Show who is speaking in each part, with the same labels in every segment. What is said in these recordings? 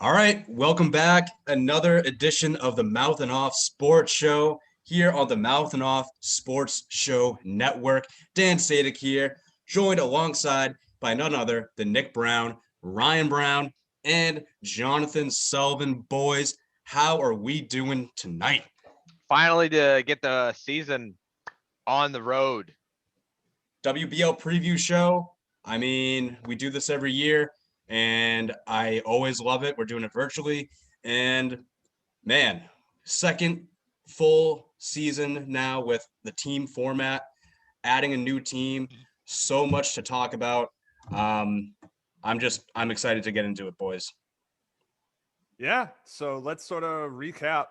Speaker 1: All right, welcome back. Another edition of the Mouth and Off Sports Show here on the Mouth and Off Sports Show Network. Dan Sadek here, joined alongside by none other than Nick Brown, Ryan Brown, and Jonathan Sullivan. Boys, how are we doing tonight?
Speaker 2: Finally to get the season on the road.
Speaker 1: WBL Preview Show. I mean, we do this every year, and I always love it. We're doing it virtually, and man, second full season now with the team format, adding a new team, so much to talk about. I'm excited to get into it, boys.
Speaker 3: Yeah, so let's sort of recap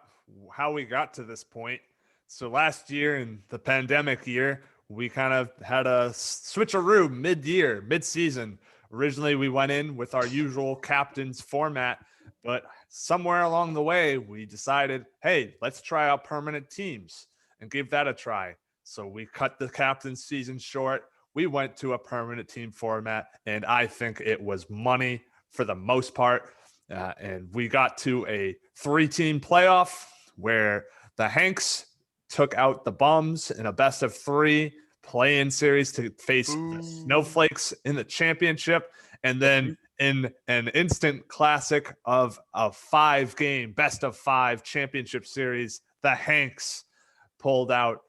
Speaker 3: how we got to this point. So last year in the pandemic year, we kind of had a switcheroo mid-year, mid-season. Originally, we went in with our usual captains format, but somewhere along the way, we decided, hey, let's try out permanent teams and give that a try. So we cut the captain's season short. We went to a permanent team format, and I think it was money for the most part. And we got to a 3-team playoff where the Hanks took out the Bums in a best-of-3 play-in series to face the Snowflakes in the championship. And then in an instant classic of a 5-game best-of-5 championship series, the Hanks pulled out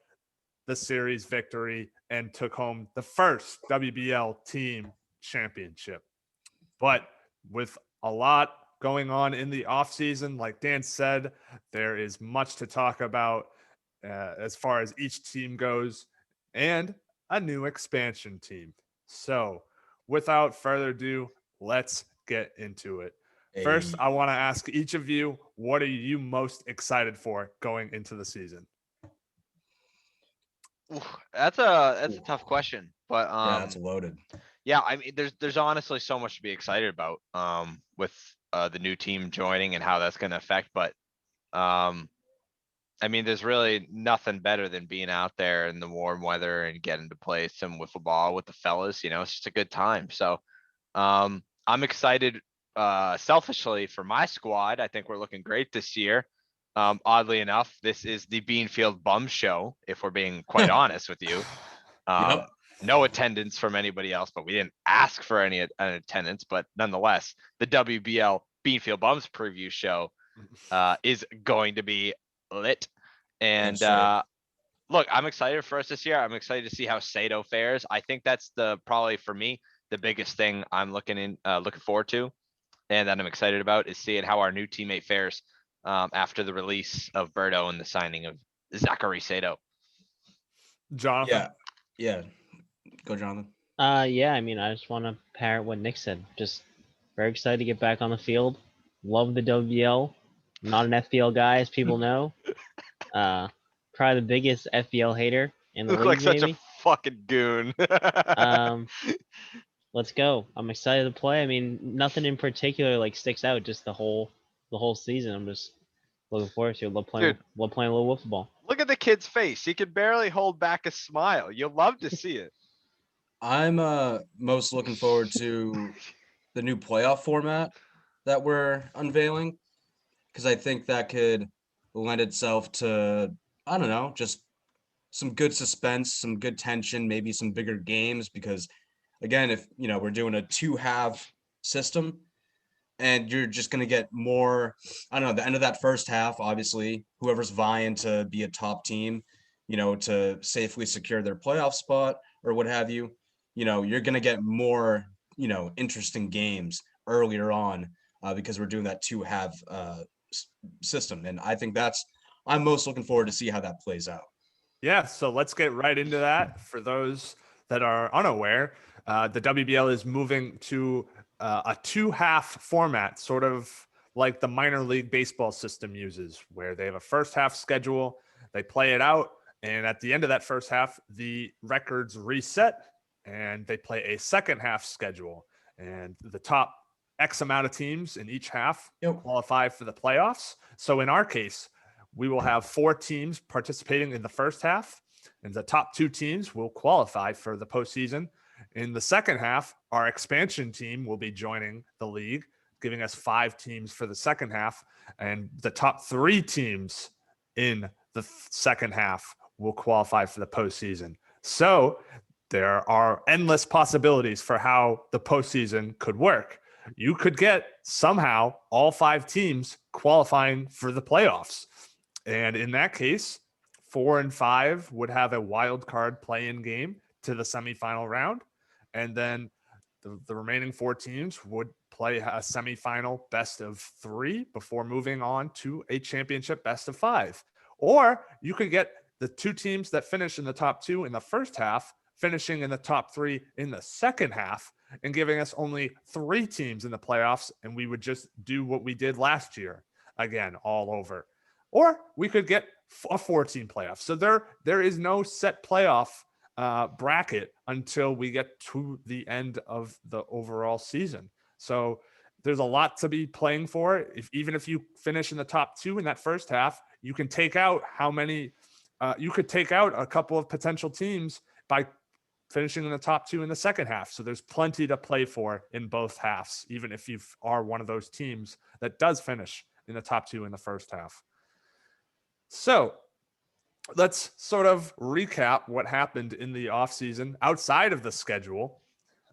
Speaker 3: the series victory and took home the first WBL team championship. But with a lot going on in the offseason, like Dan said, there is much to talk about as far as each team goes, and a new expansion team. So without further ado, let's get into it. First, I want to ask each of you, what are you most excited for going into the season?
Speaker 2: That's a tough question, but
Speaker 1: yeah, that's loaded.
Speaker 2: Yeah, I mean, there's honestly so much to be excited about with the new team joining and how that's going to affect. But I mean, there's really nothing better than being out there in the warm weather and getting to play some wiffle ball with the fellas. You know, it's just a good time. So I'm excited selfishly for my squad. I think we're looking great this year. Oddly enough, this is the BeanField Bum Show, if we're being quite honest with you.
Speaker 1: Yep.
Speaker 2: No attendance from anybody else, but we didn't ask for any attendance. But nonetheless, the WBL BeanField Bums Preview Show is going to be lit. And look, I'm excited for us this year. I'm excited to see how Sato fares. I think that's probably for me the biggest thing I'm looking forward to, and that I'm excited about is seeing how our new teammate fares after the release of Berto and the signing of Zachary Sato.
Speaker 3: Jonathan?
Speaker 1: Yeah. Go, Jonathan.
Speaker 4: Yeah, I mean, I just want to parrot what Nick said. Just very excited to get back on the field. Love the WBL. I'm not an FBL guy, as people know. Probably the biggest FBL hater in the
Speaker 2: Look
Speaker 4: league,
Speaker 2: like such
Speaker 4: maybe.
Speaker 2: a fucking goon.
Speaker 4: Let's go. I'm excited to play. I mean, nothing in particular like sticks out. Just the whole season. I'm just looking forward to it. Love playing a little wiffle ball.
Speaker 2: Look at the kid's face. He could barely hold back a smile. You'll love to see it.
Speaker 1: I'm most looking forward to the new playoff format that we're unveiling, because I think that could lend itself to, I don't know, just some good suspense, some good tension, maybe some bigger games. Because again, if we're doing a 2-half system, and you're just going to get more, I don't know, the end of that first half, obviously, whoever's vying to be a top team, to safely secure their playoff spot or what have you, you're going to get more, interesting games earlier on because we're doing that 2-half system. And I think I'm most looking forward to see how that plays out.
Speaker 3: Yeah, so let's get right into that. For those that are unaware, the WBL is moving to a 2-half format, sort of like the minor league baseball system uses, where they have a first half schedule, they play it out, and at the end of that first half, the records reset, and they play a second half schedule. And the top X amount of teams in each half qualify for the playoffs. So in our case, we will have 4 teams participating in the first half, and the top 2 teams will qualify for the postseason. In the second half, our expansion team will be joining the league giving us 5 teams for the second half. And the top 3 teams in the second half will qualify for the postseason. So there are endless possibilities for how the postseason could work. You could get somehow all 5 teams qualifying for the playoffs. And in that case, 4 and 5 would have a wild card play-in game to the semifinal round. And then the remaining 4 teams would play a semifinal best of 3 before moving on to a championship best of 5. Or you could get the 2 teams that finish in the top 2 in the first half, finishing in the top 3 in the second half, and giving us only 3 teams in the playoffs. And we would just do what we did last year, again, all over. Or we could get a 4-team playoff. So there is no set playoff bracket until we get to the end of the overall season. So there's a lot to be playing for. Even if you finish in the top 2 in that first half, you can take out you could take out a couple of potential teams by finishing in the top 2 in the second half. So there's plenty to play for in both halves, even if you are one of those teams that does finish in the top 2 in the first half. So let's sort of recap what happened in the offseason outside of the schedule,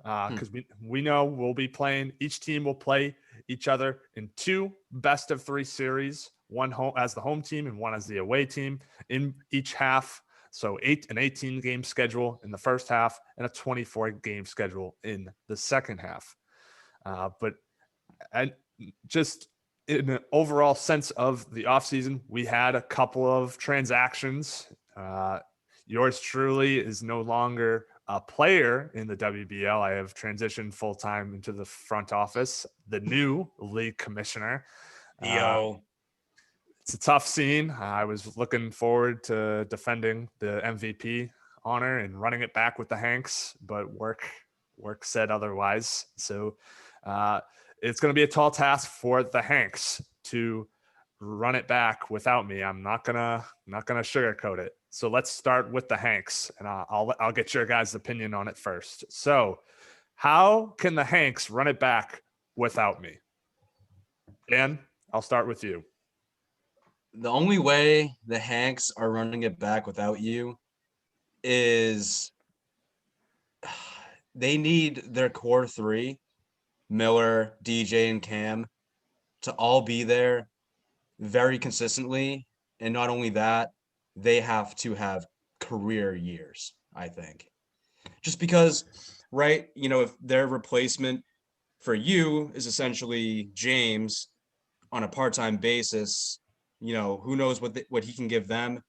Speaker 3: because we know we'll be playing, each team will play each other in 2 best of 3 series, one home as the home team and one as the away team in each half. So an 18 game schedule in the first half and a 24 game schedule in the second half. But just in an overall sense of the offseason, we had a couple of transactions. Yours truly is no longer a player in the WBL. I have transitioned full-time into the front office, the new league commissioner. It's a tough scene. I was looking forward to defending the MVP honor and running it back with the Hanks, but work said otherwise. So it's going to be a tall task for the Hanks to run it back without me. I'm not gonna sugarcoat it. So let's start with the Hanks, and I'll get your guys' opinion on it first. So, how can the Hanks run it back without me? Dan, I'll start with you.
Speaker 1: The only way the Hanks are running it back without you is they need their core 3, Miller, DJ, and Cam, to all be there very consistently. And not only that, they have to have career years, I think. Just because, right, if their replacement for you is essentially James on a part-time basis, who knows what he can give them.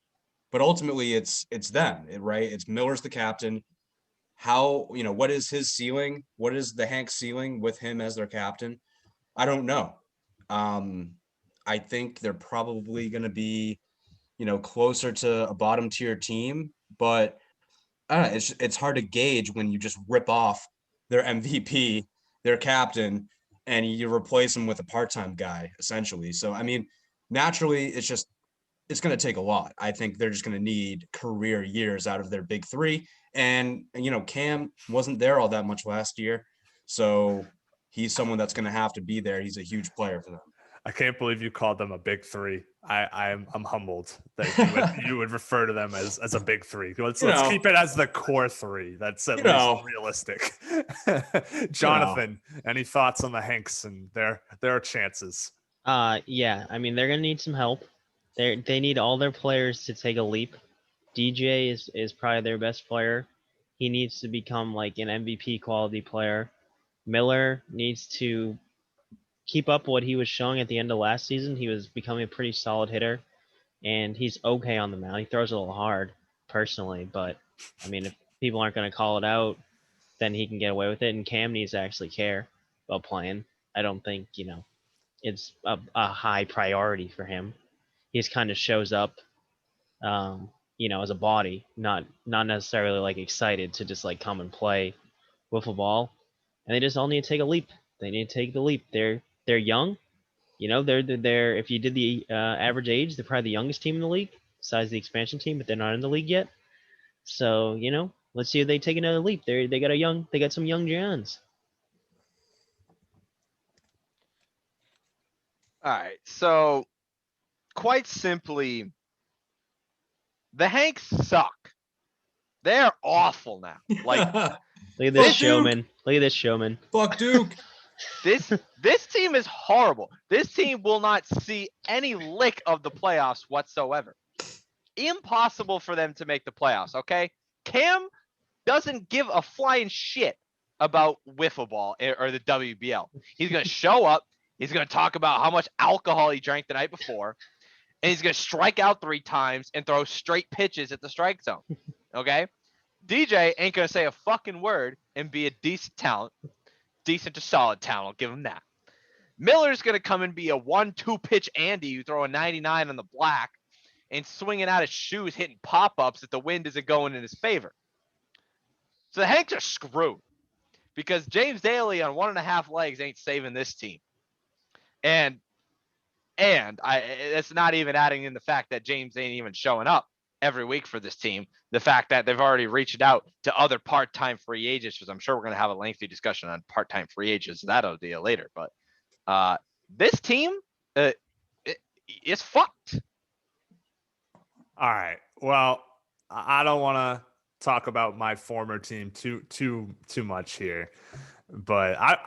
Speaker 1: But ultimately, it's them, right? It's Miller's the captain. How, what is his ceiling? What is the Hanks ceiling with him as their captain? I don't know. I think they're probably going to be, closer to a bottom tier team, but it's hard to gauge when you just rip off their MVP, their captain, and you replace him with a part-time guy, essentially. So, I mean, naturally, it's going to take a lot. I think they're just going to need career years out of their big 3. And, Cam wasn't there all that much last year. So he's someone that's going to have to be there. He's a huge player for them.
Speaker 3: I can't believe you called them a big 3. I'm humbled that you would refer to them as a big 3. Let's keep it as the core 3. That's at least realistic. Jonathan, any thoughts on the Hanks and their chances?
Speaker 4: Yeah. I mean, they're gonna need some help. They need all their players to take a leap. DJ is probably their best player. He needs to become like an MVP quality player. Miller needs to keep up what he was showing at the end of last season. He was becoming a pretty solid hitter, and he's okay on the mound. He throws a little hard, personally, but I mean, if people aren't going to call it out, then he can get away with it. And Cam needs to actually care about playing. I don't think it's a high priority for him. He just kind of shows up, as a body, not necessarily like excited to just like come and play wiffle ball. And they just all need to take a leap. They need to take the leap. They're young. They're if you did the average age, they're probably the youngest team in the league, besides the expansion team, but they're not in the league yet. So, let's see if they take another leap. They got some young Johns.
Speaker 2: All right. So quite simply, the Hanks suck. They're awful now. Like
Speaker 4: Look at this
Speaker 1: Fuck Duke.
Speaker 4: showman. Look at this showman.
Speaker 1: Fuck Duke.
Speaker 2: this team is horrible. This team will not see any lick of the playoffs whatsoever. Impossible for them to make the playoffs, okay? Cam doesn't give a flying shit about wiffle ball or the WBL. He's going to show up. He's going to talk about how much alcohol he drank the night before. And he's going to strike out 3 times and throw straight pitches at the strike zone, okay? DJ ain't going to say a fucking word and be a decent talent. Decent to solid talent, I'll give him that. Miller's going to come and be a 1-2 pitch Andy who throw a 99 on the black and swinging out his shoes, hitting pop-ups if the wind isn't going in his favor. So the Hanks are screwed because James Daly on 1.5 legs ain't saving this team. And it's not even adding in the fact that James ain't even showing up every week for this team. The fact that they've already reached out to other part-time free agents, because I'm sure we're going to have a lengthy discussion on part-time free agents. That'll deal later. But this team is fucked.
Speaker 3: All right. Well, I don't want to talk about my former team too much here, but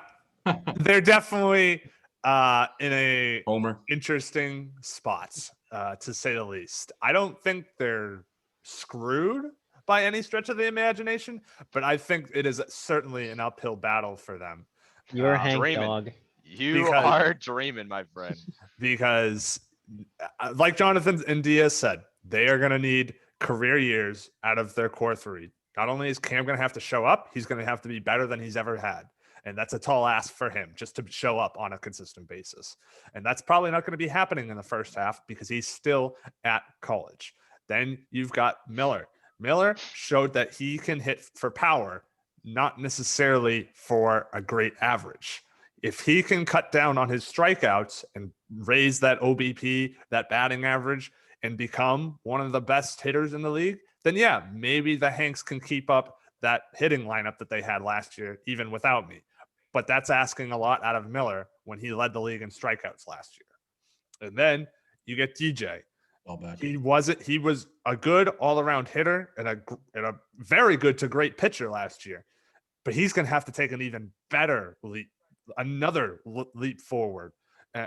Speaker 3: they're definitely in a
Speaker 1: Homer.
Speaker 3: interesting spots, to say the least. I don't think they're screwed by any stretch of the imagination, but I think it is certainly an uphill battle for them.
Speaker 4: You're a Hank
Speaker 2: dreaming.
Speaker 4: dog.
Speaker 2: You are dreaming, my friend.
Speaker 3: Because like Jonathan and Diaz said, they are going to need career years out of their core 3. Not only is Cam going to have to show up, he's going to have to be better than he's ever had. And that's a tall ask for him just to show up on a consistent basis. And that's probably not going to be happening in the first half because he's still at college. Then you've got Miller. Miller showed that he can hit for power, not necessarily for a great average. If he can cut down on his strikeouts and raise that OBP, that batting average, and become one of the best hitters in the league, then yeah, maybe the Hanks can keep up that hitting lineup that they had last year, even without me. But that's asking a lot out of Miller when he led the league in strikeouts last year. And then you get DJ. He was a good all-around hitter and a very good to great pitcher last year. But he's going to have to take an even better leap, another leap forward,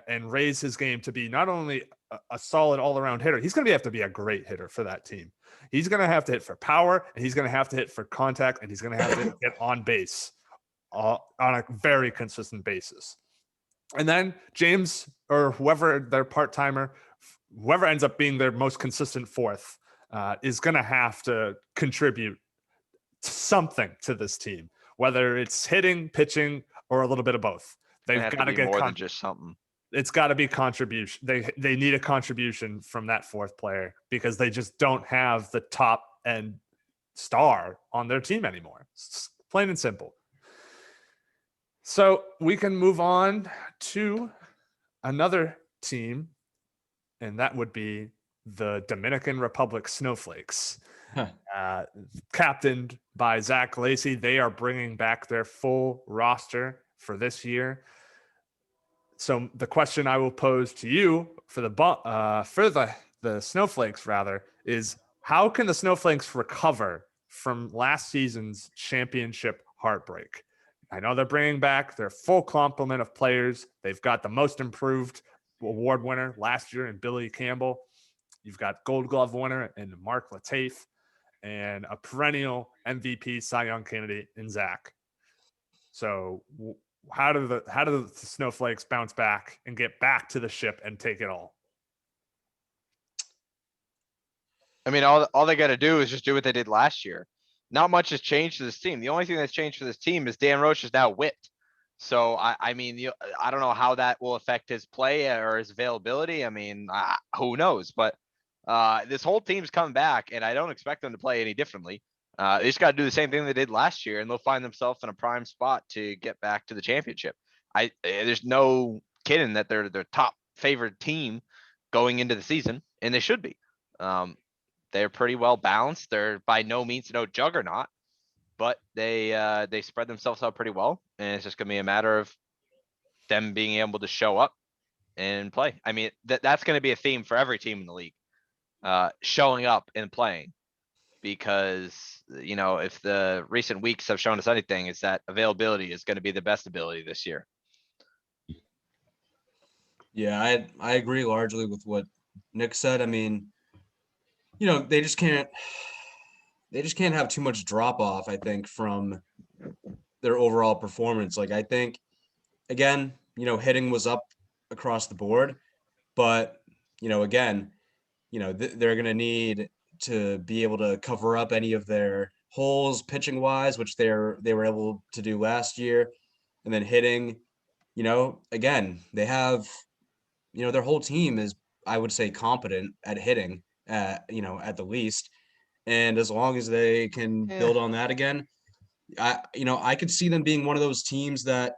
Speaker 3: and raise his game to be not only a solid all-around hitter, he's going to have to be a great hitter for that team. He's going to have to hit for power, and he's going to have to hit for contact, and he's going to have to get on base on a very consistent basis. And then James, or whoever their part-timer, whoever ends up being their most consistent 4th, is going to have to contribute something to this team, whether it's hitting, pitching, or a little bit of both. They've got to get
Speaker 2: more than just something.
Speaker 3: It's got to be contribution. They need a contribution from that 4th player because they just don't have the top end star on their team anymore. It's plain and simple. So we can move on to another team, and that would be the Dominican Republic Snowflakes. Captained by Zach Lacey. They are bringing back their full roster for this year. So the question I will pose to you for the Snowflakes rather is, how can the Snowflakes recover from last season's championship heartbreak? I know they're bringing back their full complement of players. They've got the most improved award winner last year in Billy Campbell. You've got Gold Glove winner in Mark Latafe and a perennial MVP Cy Young candidate in Zach. So how do the Snowflakes bounce back and get back to the ship and take it all?
Speaker 2: I mean, all they got to do is just do what they did last year. Not much has changed to this team. The only thing that's changed for this team is Dan Roche is now whipped. So I mean, I don't know how that will affect his play or his availability. I mean, who knows? But this whole team's coming back, and I don't expect them to play any differently. They just got to do the same thing they did last year, and they'll find themselves in a prime spot to get back to the championship. There's no kidding that they're their top favored team going into the season, and they should be. They're pretty well balanced. They're by no means no juggernaut, but they spread themselves out pretty well, and it's just gonna be a matter of them being able to show up and play. I mean, that's going to be a theme for every team in the league, showing up and playing, because, you know, if the recent weeks have shown us anything, it's that availability is going to be the best ability this year.
Speaker 1: Yeah, I agree largely with what Nick said. I mean, you know, they just can't have too much drop off, I think, from their overall performance. Like, I think, again, you know, hitting was up across the board, but, you know, again, you know, they're going to need to be able to cover up any of their holes pitching wise, which they were able to do last year. And then hitting, you know, again, they have, you know, their whole team is, I would say, competent at hitting, you know, at the least. And as long as they can build on that again, I could see them being one of those teams that,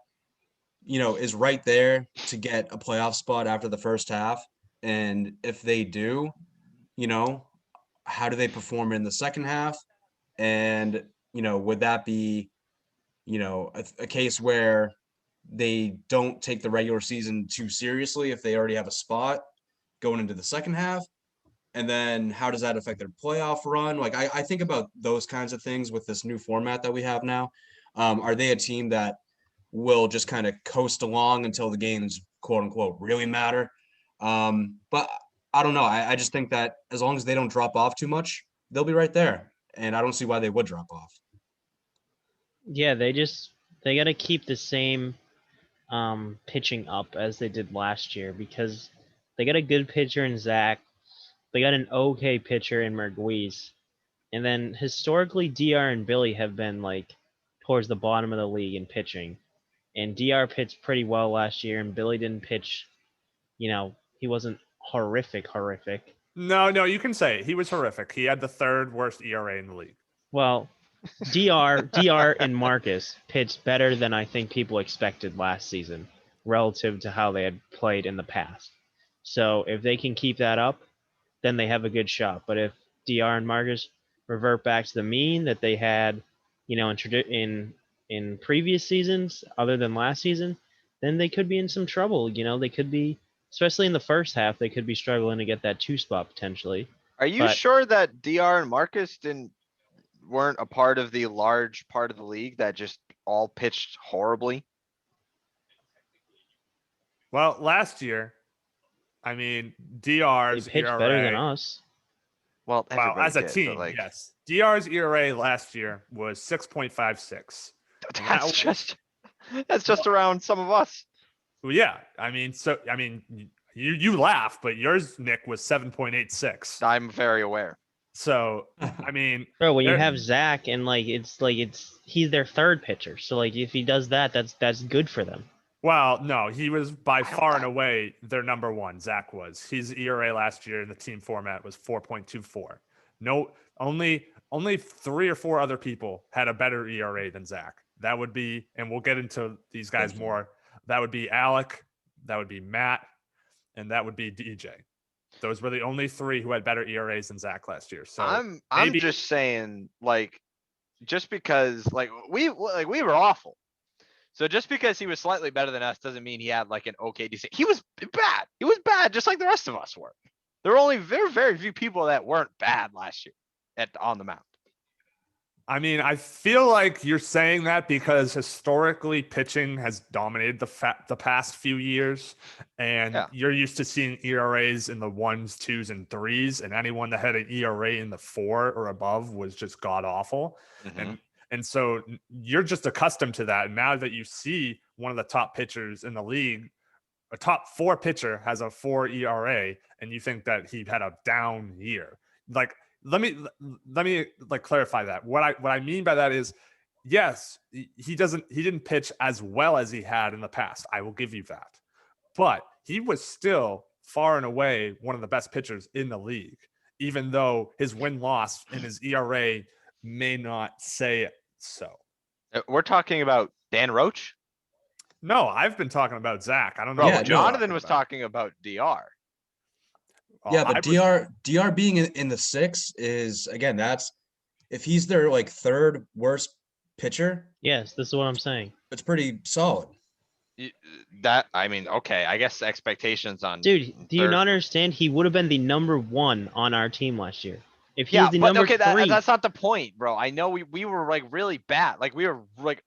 Speaker 1: you know, is right there to get a playoff spot after the first half. And if they do, you know, how do they perform in the second half? And, you know, would that be, you know, a case where they don't take the regular season too seriously if they already have a spot going into the second half? And then how does that affect their playoff run? Like, I think about those kinds of things with this new format that we have now. Are they a team that will just kind of coast along until the games, quote unquote, really matter? But I don't know. I just think that as long as they don't drop off too much, they'll be right there. And I don't see why they would drop off.
Speaker 4: Yeah, they got to keep the same pitching up as they did last year, because they got a good pitcher in Zach. They got an okay pitcher in Merguiz. And then historically, DR and Billy have been like towards the bottom of the league in pitching. And DR pitched pretty well last year, and Billy didn't pitch, you know, he wasn't horrific.
Speaker 3: No, you can say it. He was horrific. He had the third worst ERA in the league.
Speaker 4: Well, DR and Marcus pitched better than I think people expected last season relative to how they had played in the past. So if they can keep that up, then they have a good shot. But if DR and Marcus revert back to the mean that they had, you know, in previous seasons other than last season, then they could be in some trouble. You know, they could be, especially in the first half, they could be struggling to get that 2 spot potentially.
Speaker 2: Are you
Speaker 4: But-
Speaker 2: sure that DR and Marcus weren't a part of the large part of the league that just all pitched horribly?
Speaker 3: Well, last year, I mean,
Speaker 4: They
Speaker 3: DR's
Speaker 4: pitched
Speaker 3: ERA.
Speaker 4: better than us.
Speaker 2: Well,
Speaker 3: Wow,
Speaker 2: everybody
Speaker 3: as a
Speaker 2: did, but,
Speaker 3: team,
Speaker 2: like,
Speaker 3: yes. DR's ERA last year was 6.56.
Speaker 2: that's just around some of us.
Speaker 3: Well, yeah, you laugh, but yours, Nick, was 7.86.
Speaker 2: I'm very aware.
Speaker 3: So, I mean,
Speaker 4: Bro, when you
Speaker 3: They're-
Speaker 4: have Zach and he's their third pitcher. So like if he does that, that's good for them.
Speaker 3: well, no, he was by far and away their number one. Zach was. His ERA last year in the team format was 4.24. No, only 3 or 4 other people had a better ERA than Zach. That would be, and we'll get into these guys more. That would be Alec, that would be Matt, and that would be DJ. Those were the only 3 who had better ERAs than Zach last year. So
Speaker 2: I'm
Speaker 3: maybe-
Speaker 2: just saying, like, just because we were awful. So just because he was slightly better than us doesn't mean he had like an okay decent. He was bad. He was bad, just like the rest of us were. There were only very, very few people that weren't bad last year on the mound.
Speaker 3: I mean, I feel like you're saying that because historically pitching has dominated the past few years, and
Speaker 2: Yeah.
Speaker 3: you're used to seeing ERAs in the 1s, 2s, and 3s, and anyone that had an ERA in the 4 or above was just god awful. And so you're just accustomed to that. And now that you see one of the top pitchers in the league, a top 4 pitcher has a 4 ERA, and you think that he had a down year, like. Let me like clarify that. What I mean by that is, yes, he didn't pitch as well as he had in the past. I will give you that. But he was still far and away one of the best pitchers in the league, even though his win-loss and his ERA may not say it so.
Speaker 2: We're talking about Dan Roach.
Speaker 3: No, I've been talking about Zach. I don't know.
Speaker 2: Bro,
Speaker 1: Yeah,
Speaker 3: what you're
Speaker 2: Jonathan
Speaker 3: talking
Speaker 2: was
Speaker 3: about.
Speaker 2: talking about DR.
Speaker 3: Well,
Speaker 1: Yeah,
Speaker 3: I
Speaker 1: but
Speaker 3: was-
Speaker 1: DR being in the 6 is, again, that's if he's their like third worst pitcher,
Speaker 4: Yes, this is what I'm saying.
Speaker 1: it's pretty solid.
Speaker 2: I mean, okay, I guess expectations on
Speaker 4: Dude, do you
Speaker 2: third-
Speaker 4: not understand? He would have been the number 1 on our team last year. If he
Speaker 2: Yeah,
Speaker 4: was the
Speaker 2: but
Speaker 4: number
Speaker 2: okay,
Speaker 4: 3,
Speaker 2: that's not the point, bro. I know we were like really bad. Like we were like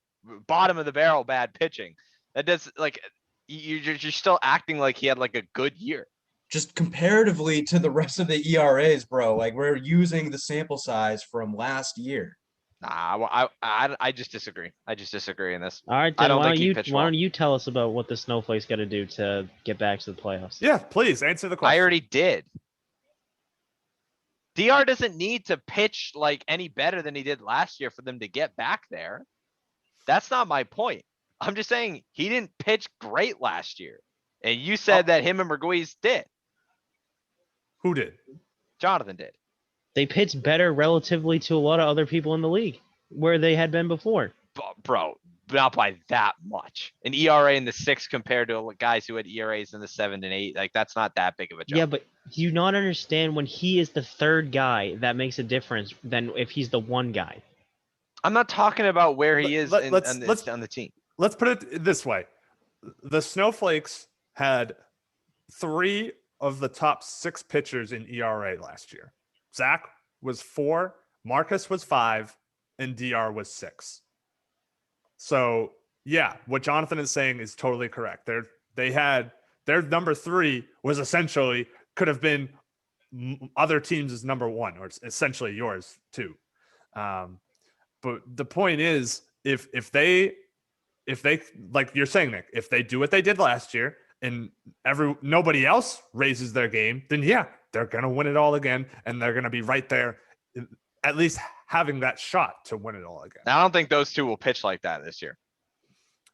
Speaker 2: bottom of the barrel bad pitching. That does like you're still acting like he had like a good year.
Speaker 1: Just comparatively to the rest of the ERAs, bro. Like we're using the sample size from last year.
Speaker 2: Nah, well, I just disagree. I just disagree in this.
Speaker 4: all right,
Speaker 2: I
Speaker 4: then
Speaker 2: don't
Speaker 4: why
Speaker 2: think
Speaker 4: don't
Speaker 2: he
Speaker 4: you
Speaker 2: pitched
Speaker 4: why
Speaker 2: well.
Speaker 4: don't you tell us about what the Snowflake's got to do to get back to the playoffs?
Speaker 3: Yeah, please answer the question.
Speaker 2: I already did. DR doesn't need to pitch like any better than he did last year for them to get back there. That's not my point. I'm just saying he didn't pitch great last year. And you said that him and Ruiz did.
Speaker 3: Who did?
Speaker 2: Jonathan did.
Speaker 4: They pitched better relatively to a lot of other people in the league where they had been before.
Speaker 2: Bro, not by that much. An ERA in the 6 compared to guys who had ERAs in the 7 and 8. Like that's not that big of a jump.
Speaker 4: Yeah, but do you not understand when he is the third guy that makes a difference than if he's the one guy?
Speaker 2: I'm not talking about where he is on the team.
Speaker 3: Let's put it this way. The Snowflakes had 3 of the top 6 pitchers in ERA last year. Zach was 4, Marcus was 5, and DR was 6. So yeah, what Jonathan is saying is totally correct. They had their number 3 was essentially could have been other teams' number 1, or essentially yours too. But the point is, if they like you're saying, Nick, if they do what they did last year and nobody else raises their game, then yeah, they're gonna win it all again, and they're gonna be right there, at least having that shot to win it all again.
Speaker 2: I don't think those two will pitch like that this year.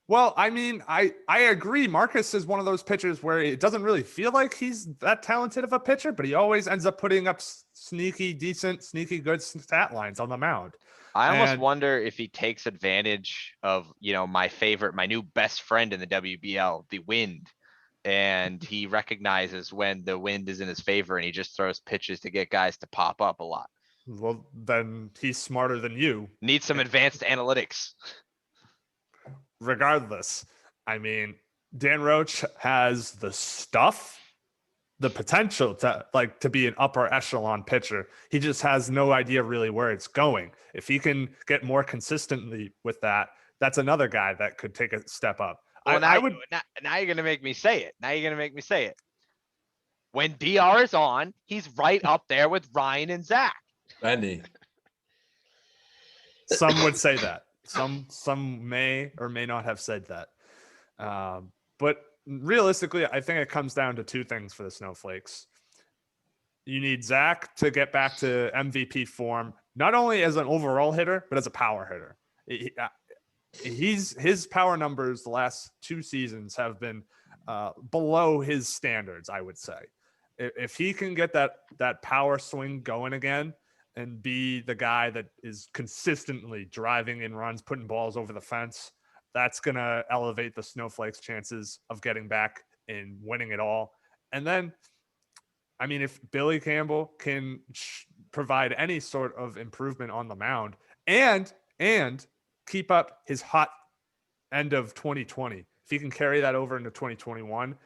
Speaker 3: Well, I mean, I agree. Marcus is one of those pitchers where it doesn't really feel like he's that talented of a pitcher, but he always ends up putting up sneaky good stat lines on the mound.
Speaker 2: I almost wonder if he takes advantage of, my new best friend in the WBL, the wind. And he recognizes when the wind is in his favor and he just throws pitches to get guys to pop up a lot.
Speaker 3: Well, then he's smarter than you.
Speaker 2: Needs some advanced analytics.
Speaker 3: Regardless, I mean, Dan Roach has the stuff, the potential to be an upper echelon pitcher. He just has no idea really where it's going. If he can get more consistently with that, that's another guy that could take a step up.
Speaker 2: Well, now you're going to make me say it. When DR is on, he's right up there with Ryan and Zach.
Speaker 1: Bendy.
Speaker 3: Some would say that. Some may or may not have said that. But realistically, I think it comes down to 2 things for the Snowflakes. You need Zach to get back to MVP form, not only as an overall hitter, but as a power hitter. His power numbers the last 2 seasons have been below his standards, I would say. If he can get that power swing going again and be the guy that is consistently driving in runs, putting balls over the fence, that's going to elevate the Snowflakes' chances of getting back and winning it all. And then, I mean, if Billy Campbell can provide any sort of improvement on the mound and keep up his hot end of 2020, if he can carry that over into 2021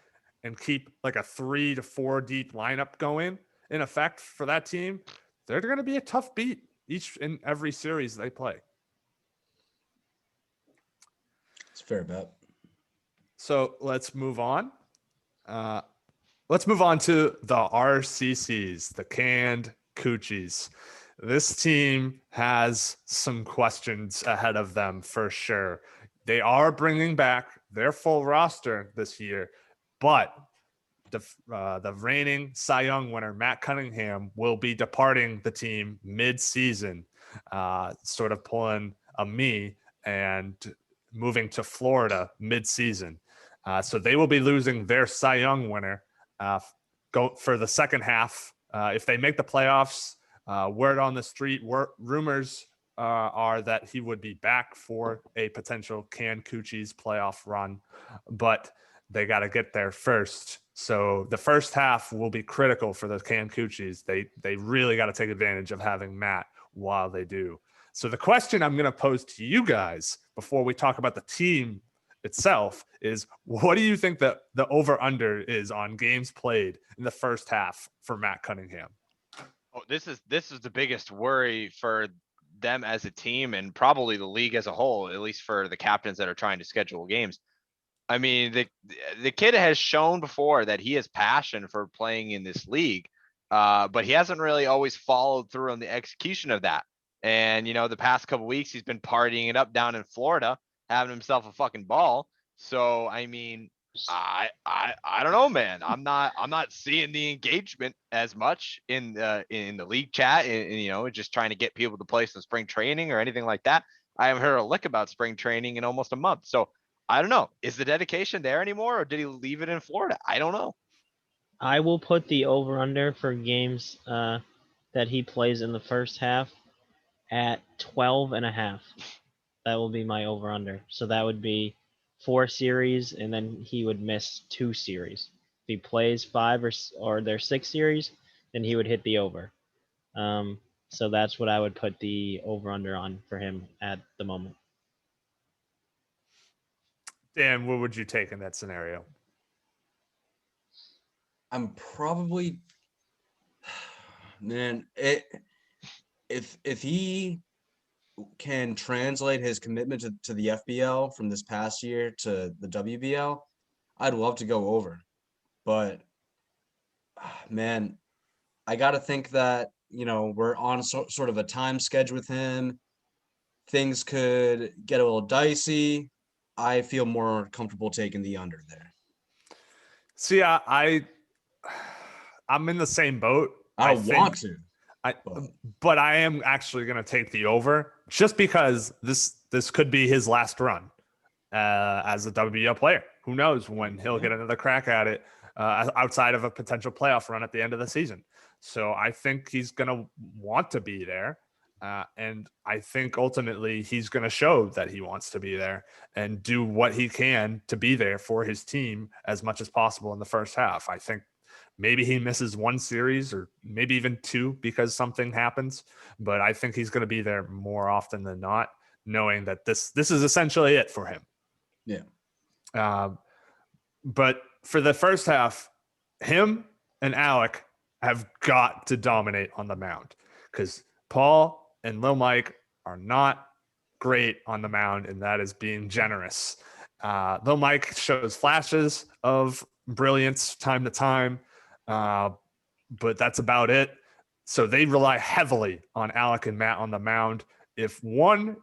Speaker 3: and keep like a 3 to 4 deep lineup going in effect for that team, they're going to be a tough beat each and every series they play.
Speaker 1: It's a fair bet.
Speaker 3: So let's move on. Let's move on to the RCCs, the canned coochies. This team has some questions ahead of them for sure. They are bringing back their full roster this year, but the reigning Cy Young winner, Matt Cunningham, will be departing the team mid-season, sort of pulling a me and moving to Florida mid-season. So they will be losing their Cy Young winner go for the second half. If they make the playoffs, word on the street, rumors are that he would be back for a potential Can Coochies playoff run, but they got to get there first. So the first half will be critical for the Can Coochies. They really got to take advantage of having Matt while they do. So the question I'm going to pose to you guys before we talk about the team itself is, what do you think that the over-under is on games played in the first half for Matt Cunningham?
Speaker 2: Oh, this is the biggest worry for them as a team and probably the league as a whole, at least for the captains that are trying to schedule games. I mean, the kid has shown before that he has passion for playing in this league, but he hasn't really always followed through on the execution of that. And, the past couple weeks, he's been partying it up down in Florida, having himself a fucking ball. So, I mean, I don't know, man. I'm not seeing the engagement as much in the league chat and just trying to get people to play some spring training or anything like that. I haven't heard a lick about spring training in almost a month. So I don't know. Is the dedication there anymore, or did he leave it in Florida? I don't know.
Speaker 4: I will put the over-under for games that he plays in the first half at 12.5. That will be my over-under. So that would be 4 series, and then he would miss 2 series. If he plays 5 or their 6 series, then he would hit the over. So that's what I would put the over-under on for him at the moment.
Speaker 3: Dan, what would you take in that scenario?
Speaker 1: I'm probably, man, if he can translate his commitment to the FBL from this past year to the WBL, I'd love to go over. But man, I got to think that, we're on sort of a time schedule with him. Things could get a little dicey. I feel more comfortable taking the under there.
Speaker 3: See, I'm in the same boat.
Speaker 1: I don't want to.
Speaker 3: But I am actually going to take the over, just because this could be his last run as a WBL player. Who knows when he'll get another crack at it outside of a potential playoff run at the end of the season. So I think he's going to want to be there. And I think ultimately he's going to show that he wants to be there and do what he can to be there for his team as much as possible in the first half. I think maybe he misses 1 series or maybe even 2 because something happens, but I think he's going to be there more often than not, knowing that this is essentially it for him.
Speaker 1: Yeah.
Speaker 3: But for the first half, him and Alec have got to dominate on the mound, because Paul and Lil Mike are not great on the mound, and that is being generous. Lil Mike shows flashes of brilliance time to time, but that's about it. So they rely heavily on Alec and Matt on the mound. If one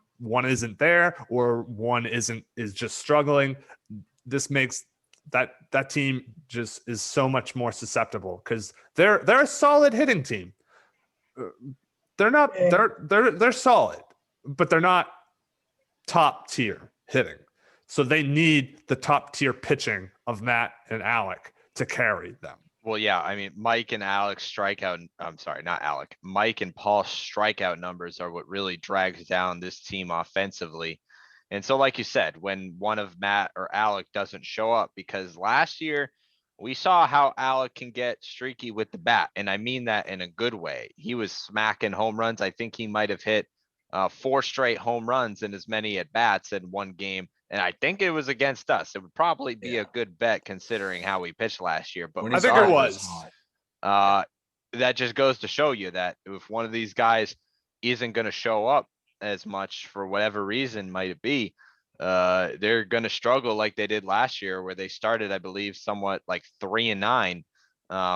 Speaker 3: isn't there or one is just struggling, this makes that team just is so much more susceptible, because they're a solid hitting team. They're not they're solid, but they're not top tier hitting. So they need the top tier pitching of Matt and Alec to carry them.
Speaker 2: Well, yeah, I mean, Mike and Alex strikeout. I'm sorry, not Alec. Mike and Paul's strikeout numbers are what really drags down this team offensively. And so, like you said, when one of Matt or Alec doesn't show up, because last year we saw how Alec can get streaky with the bat. And I mean that in a good way. He was smacking home runs. I think he might have hit 4 straight home runs in as many at bats in one game. And I think it was against us. It would probably be a good bet considering how we pitched last year. But
Speaker 3: I think it was.
Speaker 2: That just goes to show you that if one of these guys isn't going to show up as much for whatever reason might it be, they're going to struggle like they did last year, where they started, I believe, somewhat like 3-9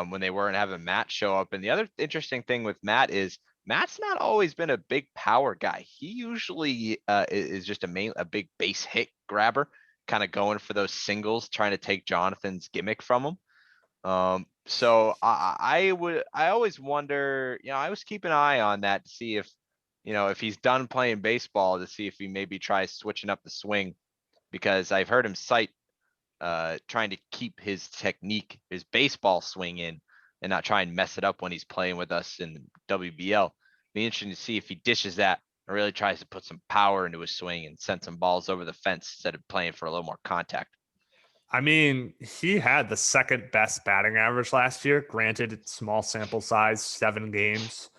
Speaker 2: when they weren't having Matt show up. And the other interesting thing with Matt is Matt's not always been a big power guy. He usually is just a big base hit grabber, kind of going for those singles, trying to take Jonathan's gimmick from him. So I always wonder, I always keep an eye on that to see if he's done playing baseball, to see if he maybe tries switching up the swing, because I've heard him cite trying to keep his technique, his baseball swing in, and not try and mess it up when he's playing with us in WBL. Be interesting to see if he dishes that and really tries to put some power into his swing and send some balls over the fence instead of playing for a little more contact.
Speaker 3: I mean, he had the second best batting average last year. Granted, small sample size, 7 games.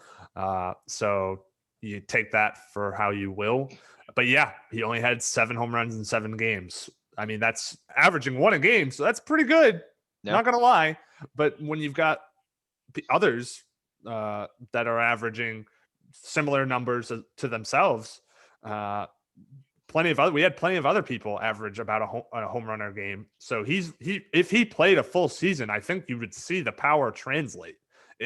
Speaker 3: So you take that for how you will. But yeah, he only had 7 home runs in 7 games. I mean, that's averaging 1 a game, so that's pretty good.
Speaker 2: Yeah.
Speaker 3: Not gonna lie. But when you've got others that are averaging similar numbers to themselves, we had plenty of other people average about a home run a game. So if he played a full season, I think you would see the power translate.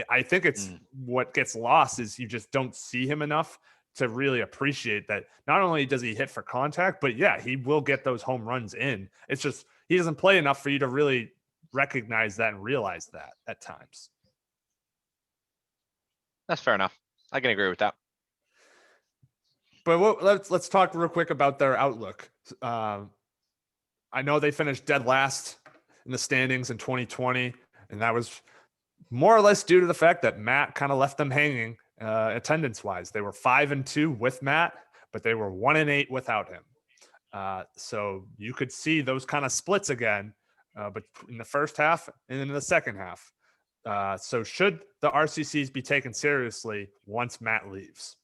Speaker 3: I think it's what gets lost is you just don't see him enough to really appreciate that. Not only does he hit for contact, but yeah, he will get those home runs in. It's just he doesn't play enough for you to really recognize that and realize that at times.
Speaker 2: That's fair enough. I can agree with that.
Speaker 3: But let's talk real quick about their outlook. I know they finished dead last in the standings in 2020, and that was more or less due to the fact that Matt kind of left them hanging attendance-wise. They were 5-2 with Matt, but they were 1-8 without him. So you could see those kind of splits again, but in the first half and in the second half. So should the RCCs be taken seriously once Matt leaves?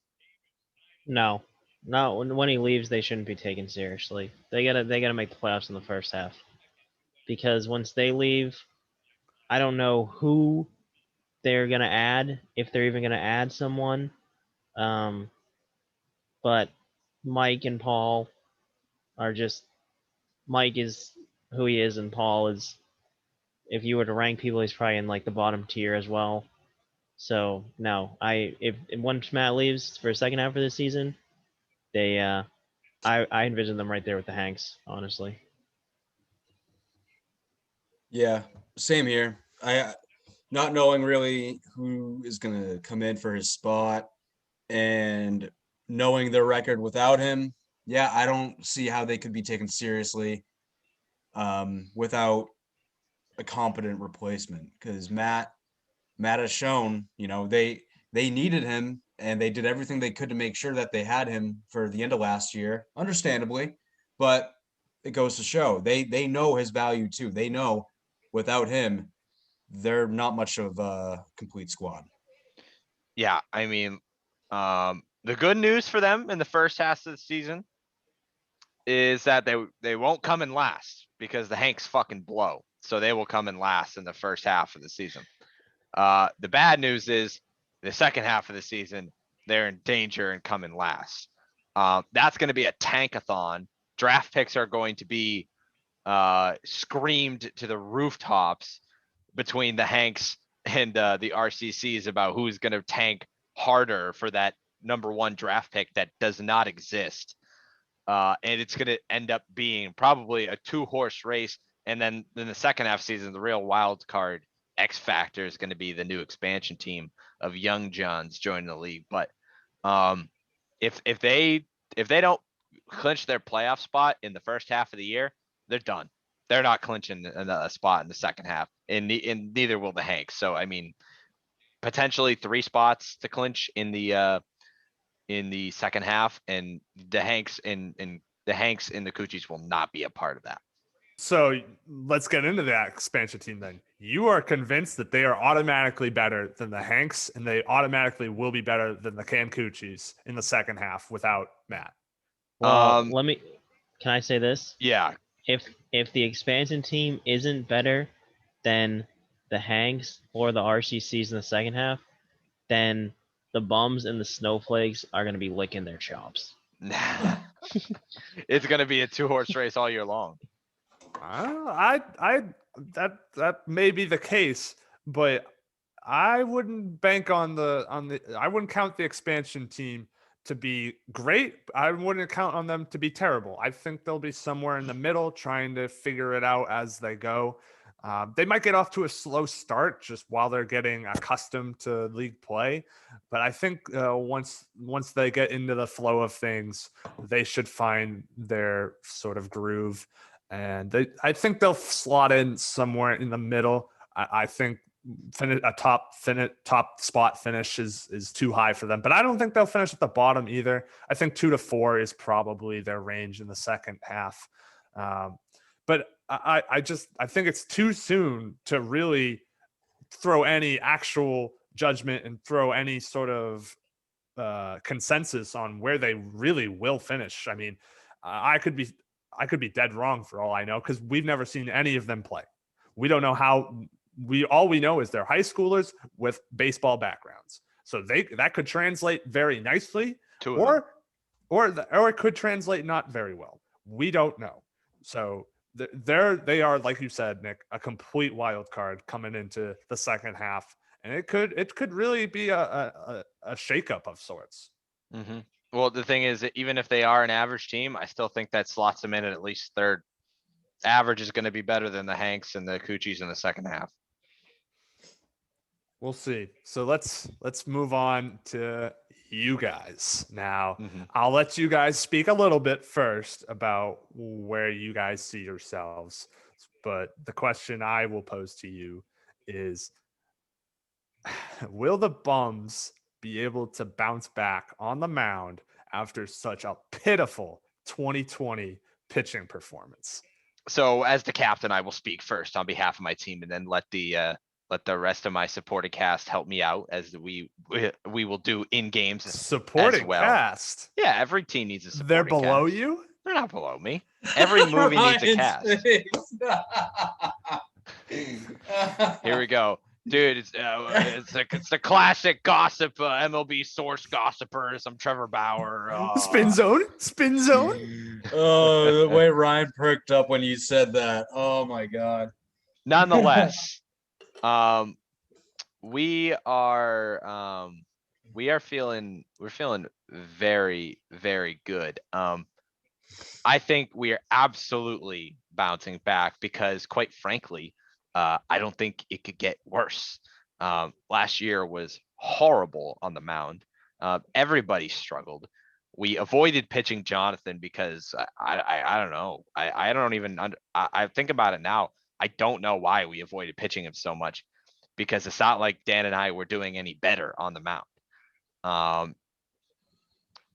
Speaker 4: No, when he leaves, they shouldn't be taken seriously. They gotta make the playoffs in the first half, because once they leave, I don't know who they're gonna add, if they're even gonna add someone. But Mike and Paul are just, Mike is who he is, and Paul is, if you were to rank people, he's probably in like the bottom tier as well. So no, if once Matt leaves for a second half of the season, I envision them right there with the Hanks, honestly.
Speaker 1: Yeah, same here. I not knowing really who is going to come in for his spot and knowing their record without him. Yeah, I don't see how they could be taken seriously without a competent replacement, because Matt has shown, they needed him and they did everything they could to make sure that they had him for the end of last year, understandably, but it goes to show they know his value too. They know without him, they're not much of a complete squad.
Speaker 2: Yeah, I mean, the good news for them in the first half of the season is that they won't come in last, because the Hanks fucking blow. So they will come in last in the first half of the season. The bad news is the second half of the season, they're in danger and coming last. That's going to be a tankathon. Draft picks are going to be screamed to the rooftops between the Hanks and the RCCs about who's going to tank harder for that number 1 draft pick that does not exist. And it's going to end up being probably a 2-horse race. And then in the second half season, the real wild card X factor is going to be the new expansion team of young Johns joining the league. But if they don't clinch their playoff spot in the first half of the year, they're done. They're not clinching a spot in the second half, and neither will the Hanks. So I mean, potentially 3 spots to clinch in the second half, and the Hanks and the Coochies will not be a part of that.
Speaker 3: So let's get into that expansion team then. You are convinced that they are automatically better than the Hanks, and they automatically will be better than the Coochies in the second half without Matt.
Speaker 4: Well, can I say this?
Speaker 2: Yeah.
Speaker 4: If the expansion team isn't better than the Hanks or the RCCs in the second half, then the Bums and the Snowflakes are going to be licking their chops.
Speaker 2: It's going to be a 2-horse race all year long.
Speaker 3: That may be the case, but I wouldn't bank on I wouldn't count the expansion team to be great. I wouldn't count on them to be terrible. I think they'll be somewhere in the middle, trying to figure it out as they go. They might get off to a slow start just while they're getting accustomed to league play, but I think once they get into the flow of things, they should find their sort of groove, and I think they'll slot in somewhere in the middle. I think a top spot finish is too high for them, but I don't think they'll finish at the bottom either. I think 2 to 4 is probably their range in the second half. But I think it's too soon to really throw any actual judgment and throw any sort of consensus on where they really will finish. I mean, I I could be dead wrong for all I know, because we've never seen any of them play. We don't know how. All we know is they're high schoolers with baseball backgrounds. So that could translate very nicely, or it could translate not very well. We don't know. So they are, like you said, Nick, a complete wild card coming into the second half, and it could really be a shakeup of sorts.
Speaker 2: Mm-hmm. Well, the thing is that even if they are an average team, I still think that slots them in at least third. Average is going to be better than the Hanks and the Coochies in the second half.
Speaker 3: We'll see. So let's move on to you guys now. I'll let you guys speak a little bit first about where you guys see yourselves. But the question I will pose to you is, will the Bums be able to bounce back on the mound after such a pitiful 2020 pitching performance?
Speaker 2: So as the captain, I will speak first on behalf of my team, and then let the rest of my supporting cast help me out, as we will do in games
Speaker 3: supporting
Speaker 2: as well.
Speaker 3: Cast.
Speaker 2: Yeah, every team needs a supporting
Speaker 3: They're below
Speaker 2: cast.
Speaker 3: you?
Speaker 2: They're not below me. Every movie needs a cast. Here we go. Dude, it's the classic gossip, MLB source gossipers. I'm Trevor Bauer.
Speaker 3: Spin zone.
Speaker 1: Oh, the way Ryan perked up when you said that. Oh my God.
Speaker 2: Nonetheless, we're feeling very, very good. I think we are absolutely bouncing back because, quite frankly, I don't think it could get worse. Last year was horrible on the mound. Everybody struggled. We avoided pitching Jonathan because I don't know. I don't even I think about it now. I don't know why we avoided pitching him so much, because it's not like Dan and I were doing any better on the mound.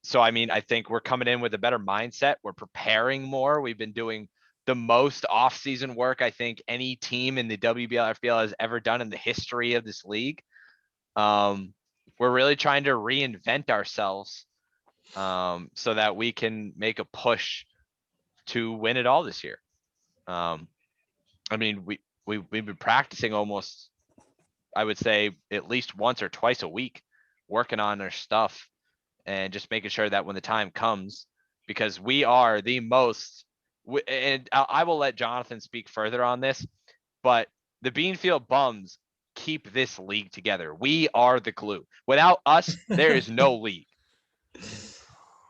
Speaker 2: So, I mean, I think we're coming in with a better mindset. We're preparing more. We've been doing the most off-season work I think any team in the WBL FBL has ever done in the history of this league. We're really trying to reinvent ourselves so that we can make a push to win it all this year. I mean, we've been practicing almost, I would say, at least once or twice a week, working on our stuff and just making sure that when the time comes, because we are the most, and I will let Jonathan speak further on this, but the BeanField Bums keep this league together. We are the glue. Without us, there is no league.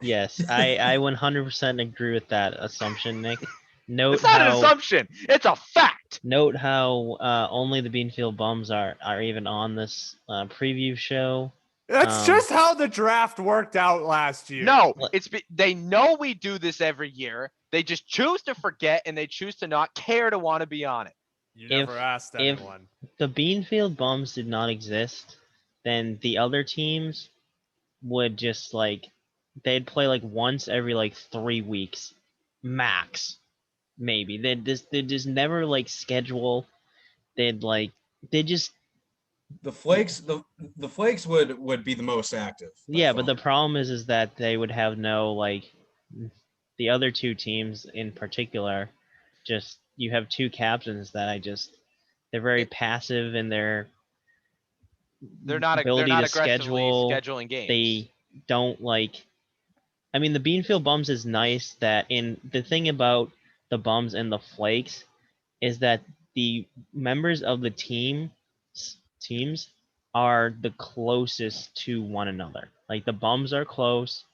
Speaker 4: Yes, I 100% agree with that assumption, Nick. Note
Speaker 2: It's not an assumption. It's a fact.
Speaker 4: Note how only the BeanField Bums are even on this preview show.
Speaker 3: That's just how the draft worked out last year.
Speaker 2: No, they know we do this every year. They just choose to forget, and they choose to not care to want to be on it.
Speaker 3: You never asked anyone.
Speaker 4: If the BeanField Bums did not exist, then the other teams would just they'd play once every 3 weeks, max, maybe. They'd just never schedule.
Speaker 1: The Flakes, the Flakes would be the most active.
Speaker 4: Yeah, but the problem is that they would have no the other two teams in particular. Just you have two captains that they're very passive in their ability to schedule.
Speaker 2: Scheduling games.
Speaker 4: They don't I mean, the BeanField Bums is nice the thing about the Bums and the Flakes is that the members of the teams are the closest to one another. The Bums are close,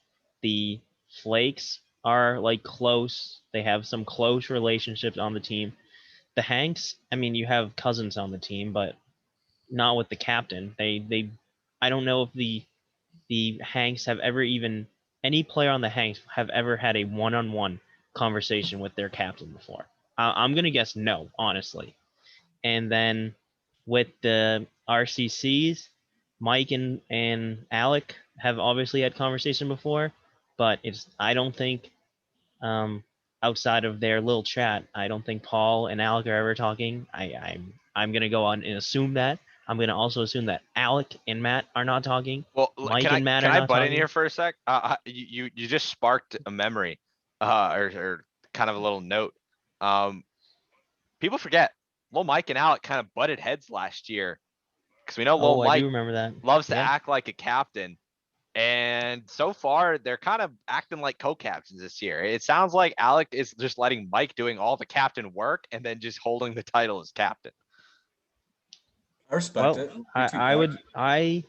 Speaker 4: the Flakes are close. They have some close relationships on the team. The Hanks, I mean, you have cousins on the team, but not with the captain. I don't know if the Hanks have ever any player on the Hanks have ever had a one-on-one conversation with their captain before. I'm gonna guess no, honestly. And then with the RCCs, Mike and Alec have obviously had conversation before, but I don't think outside of their little chat, I don't think Paul and Alec are ever talking. I'm gonna go on and assume that. I'm gonna also assume that Alec and Matt are not talking.
Speaker 2: Well,
Speaker 4: Mike and Matt
Speaker 2: can
Speaker 4: are
Speaker 2: I
Speaker 4: not
Speaker 2: butt in
Speaker 4: talking.
Speaker 2: here for a sec? You just sparked a memory, or kind of a little note. People forget Lil Mike and Alec kind of butted heads last year because we know Lil
Speaker 4: Oh, I do
Speaker 2: Mike
Speaker 4: remember that.
Speaker 2: loves to
Speaker 4: Yeah.
Speaker 2: act like a captain. And so far, they're kind of acting like co-captains this year. It sounds like Alec is just letting Mike doing all the captain work and then just holding the title as captain.
Speaker 1: I respect
Speaker 4: Well,
Speaker 1: it. I'm too
Speaker 4: I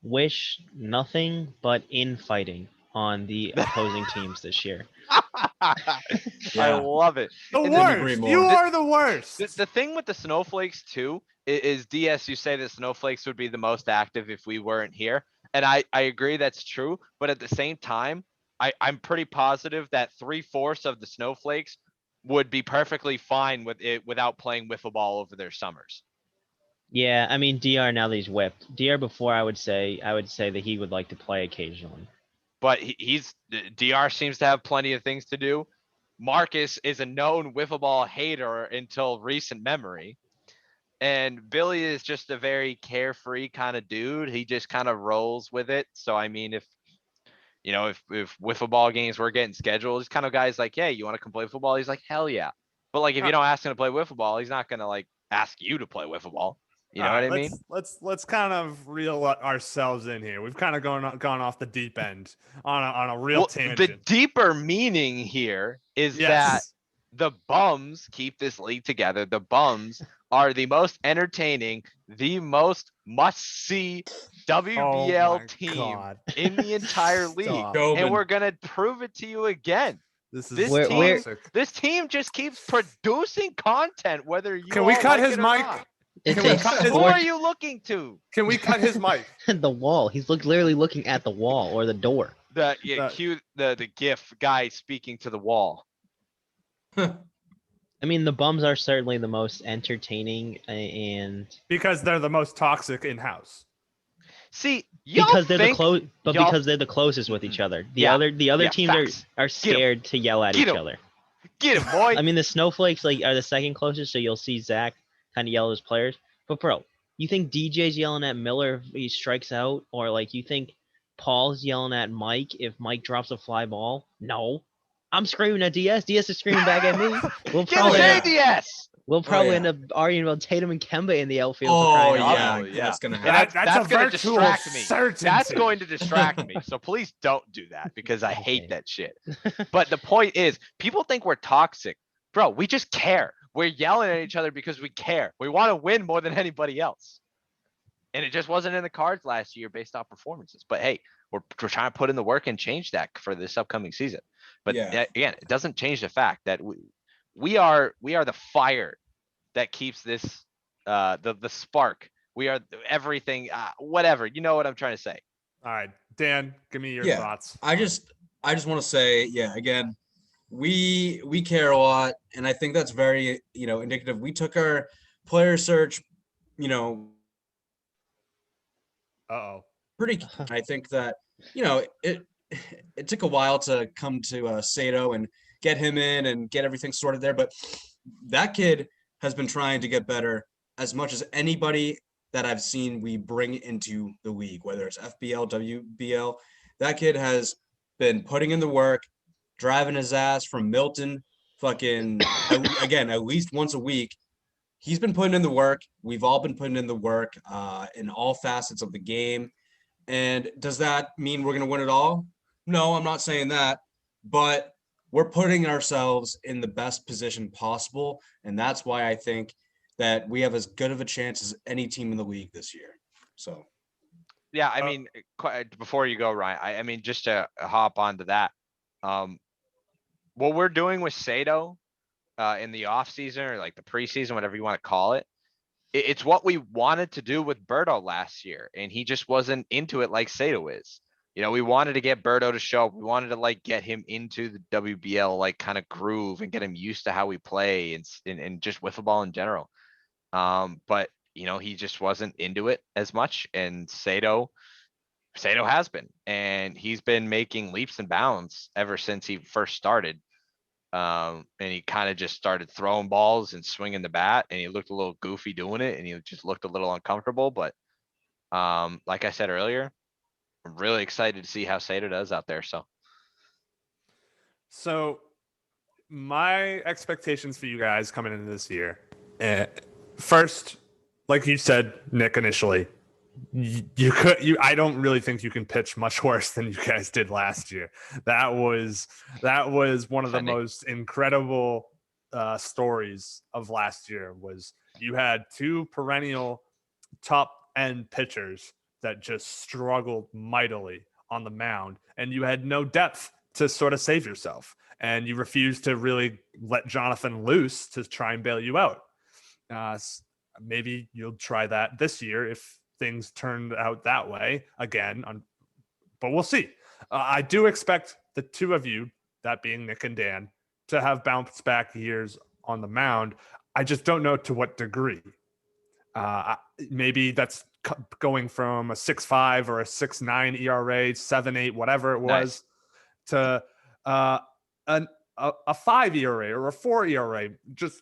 Speaker 4: wish nothing but infighting on the opposing teams this year.
Speaker 2: I
Speaker 1: Yeah.
Speaker 2: love it.
Speaker 3: The
Speaker 2: And
Speaker 1: Couldn't agree
Speaker 3: worst.
Speaker 1: more.
Speaker 3: You are the worst.
Speaker 2: The thing with the Snowflakes too is DS, you say the Snowflakes would be the most active if we weren't here. And I agree that's true. But at the same time, I'm pretty positive that 3/4 of the Snowflakes would be perfectly fine with it without playing wiffle ball over their summers.
Speaker 4: Yeah, I mean DR now that he's whipped. DR before I would say that he would like to play occasionally.
Speaker 2: But DR seems to have plenty of things to do. Marcus is a known wiffle ball hater until recent memory. And Billy is just a very carefree kind of dude. He just kind of rolls with it. So, I mean, if wiffle ball games were getting scheduled, he's kind of guy's like, hey, you want to come play wiffle ball? He's like, hell yeah. But like, if you don't ask him to play wiffle ball, he's not going to like ask you to play wiffle ball. You know what I mean?
Speaker 3: Let's kind of reel ourselves in here. We've kind of gone off the deep end on a real tangent.
Speaker 2: The deeper meaning here is that the bums keep this league together. The bums are the most entertaining, the most must-see WBL team in the entire league. And we're gonna prove it to you again. This team just keeps producing content, whether you
Speaker 3: can we cut his mic?
Speaker 2: Who are you looking to?
Speaker 3: Can we cut his mic?
Speaker 4: The wall. He's literally looking at the wall or the door.
Speaker 2: Cue the GIF guy speaking to the wall.
Speaker 4: I mean, the bums are certainly the most entertaining, and
Speaker 3: because they're the most toxic in house.
Speaker 2: See,
Speaker 4: because they're because they're the closest with each other. The other teams are scared to yell at each other.
Speaker 2: Get him, boy.
Speaker 4: I mean, the Snowflakes are the second closest, so you'll see Zach kind of yell at his players. But bro, you think DJ's yelling at Miller if he strikes out, or like you think Paul's yelling at Mike if Mike drops a fly ball? No. I'm screaming at DS. DS is screaming back at me. We'll probably end up arguing about Tatum and Kemba in the outfield.
Speaker 1: That's gonna happen.
Speaker 2: That's going to distract me. That's going to distract me. So please don't do that because I hate that shit. But the point is, people think we're toxic. Bro, we just care. We're yelling at each other because we care. We want to win more than anybody else. And it just wasn't in the cards last year based off performances. But hey, we're trying to put in the work and change that for this upcoming season. But again, it doesn't change the fact that we are the fire that keeps this the spark. We are everything. Whatever, you know what I'm trying to say.
Speaker 3: All right, Dan, give me your thoughts.
Speaker 1: I just want to say, again, we care a lot, and I think that's very indicative. We took our player search, pretty. I think that it took a while to come to Sato and get him in and get everything sorted there, but that kid has been trying to get better as much as anybody that I've seen we bring into the league, whether it's FBL, WBL. That kid has been putting in the work, driving his ass from Milton, again, at least once a week. He's been putting in the work. We've all been putting in the work in all facets of the game. And does that mean we're going to win it all? No, I'm not saying that, but we're putting ourselves in the best position possible. And that's why I think that we have as good of a chance as any team in the league this year. So.
Speaker 2: Yeah, I mean, before you go, Ryan, I mean, just to hop onto that, what we're doing with Sato in the off season or like the preseason, whatever you want to call it, it's what we wanted to do with Berto last year, and he just wasn't into it like Sato is. We wanted to get Berto to show up. We wanted to like get him into the WBL like kind of groove and get him used to how we play and just wiffle ball in general. But he just wasn't into it as much, and Sato has been, and he's been making leaps and bounds ever since he first started. And he kind of just started throwing balls and swinging the bat, and he looked a little goofy doing it, and he just looked a little uncomfortable. But like I said earlier, I'm really excited to see how Sato does out there. So
Speaker 3: my expectations for you guys coming into this year, first, like you said, Nick, initially, I don't really think you can pitch much worse than you guys did last year. That was one of the most incredible stories of last year. Was you had two perennial top end pitchers that just struggled mightily on the mound, and you had no depth to sort of save yourself, and you refused to really let Jonathan loose to try and bail you out. Maybe you'll try that this year if things turned out that way again, but we'll see. I do expect the two of you, that being Nick and Dan, to have bounce back years on the mound. I just don't know to what degree. Maybe that's going from a 6.5 or a 6.9 ERA, 7.8, whatever it was, to a 5 ERA or a 4 ERA. Just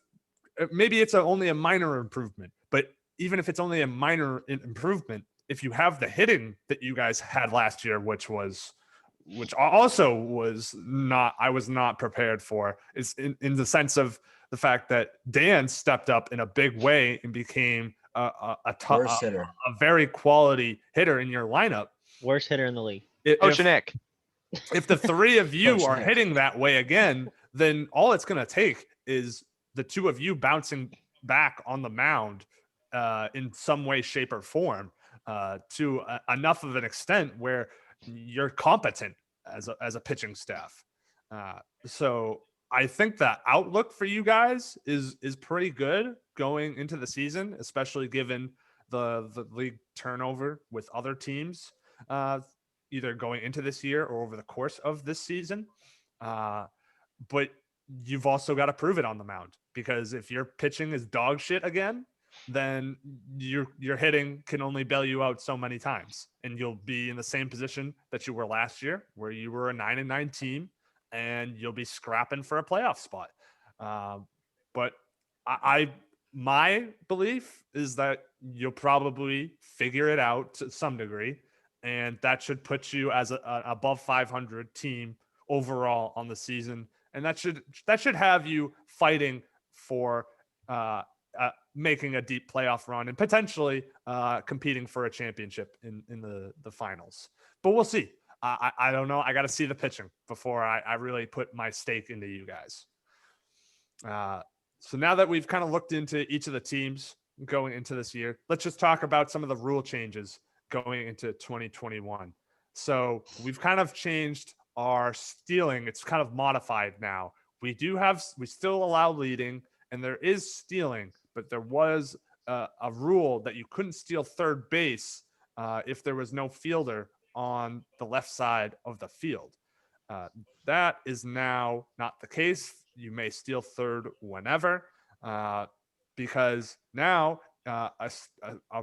Speaker 3: maybe it's only a minor improvement, but even if it's only a minor improvement, if you have the hitting that you guys had last year, which also was not, I was not prepared for, is in the sense of the fact that Dan stepped up in a big way and became a very quality hitter in your lineup.
Speaker 4: Worst hitter in the league.
Speaker 2: Nick.
Speaker 3: If the three of you are hitting that way again, then all it's going to take is the two of you bouncing back on the mound in some way, shape, or form to enough of an extent where you're competent as a pitching staff. So I think the outlook for you guys is pretty good going into the season, especially given the league turnover with other teams, either going into this year or over the course of this season. But you've also got to prove it on the mound, because if your pitching is dog shit again, then your hitting can only bail you out so many times, and you'll be in the same position that you were last year, where you were a 9-9 team, and you'll be scrapping for a playoff spot. But my belief is that you'll probably figure it out to some degree, and that should put you as an above 500 team overall on the season. And that should have you fighting for making a deep playoff run and potentially competing for a championship in the finals. But we'll see. I don't know. I got to see the pitching before I really put my stake into you guys. So now that we've kind of looked into each of the teams going into this year, let's just talk about some of the rule changes going into 2021. So we've kind of changed our stealing. It's kind of modified now. We still allow leading, and there is stealing, but there was a rule that you couldn't steal third base if there was no fielder on the left side of the field. That is now not the case. You may steal third whenever, because now a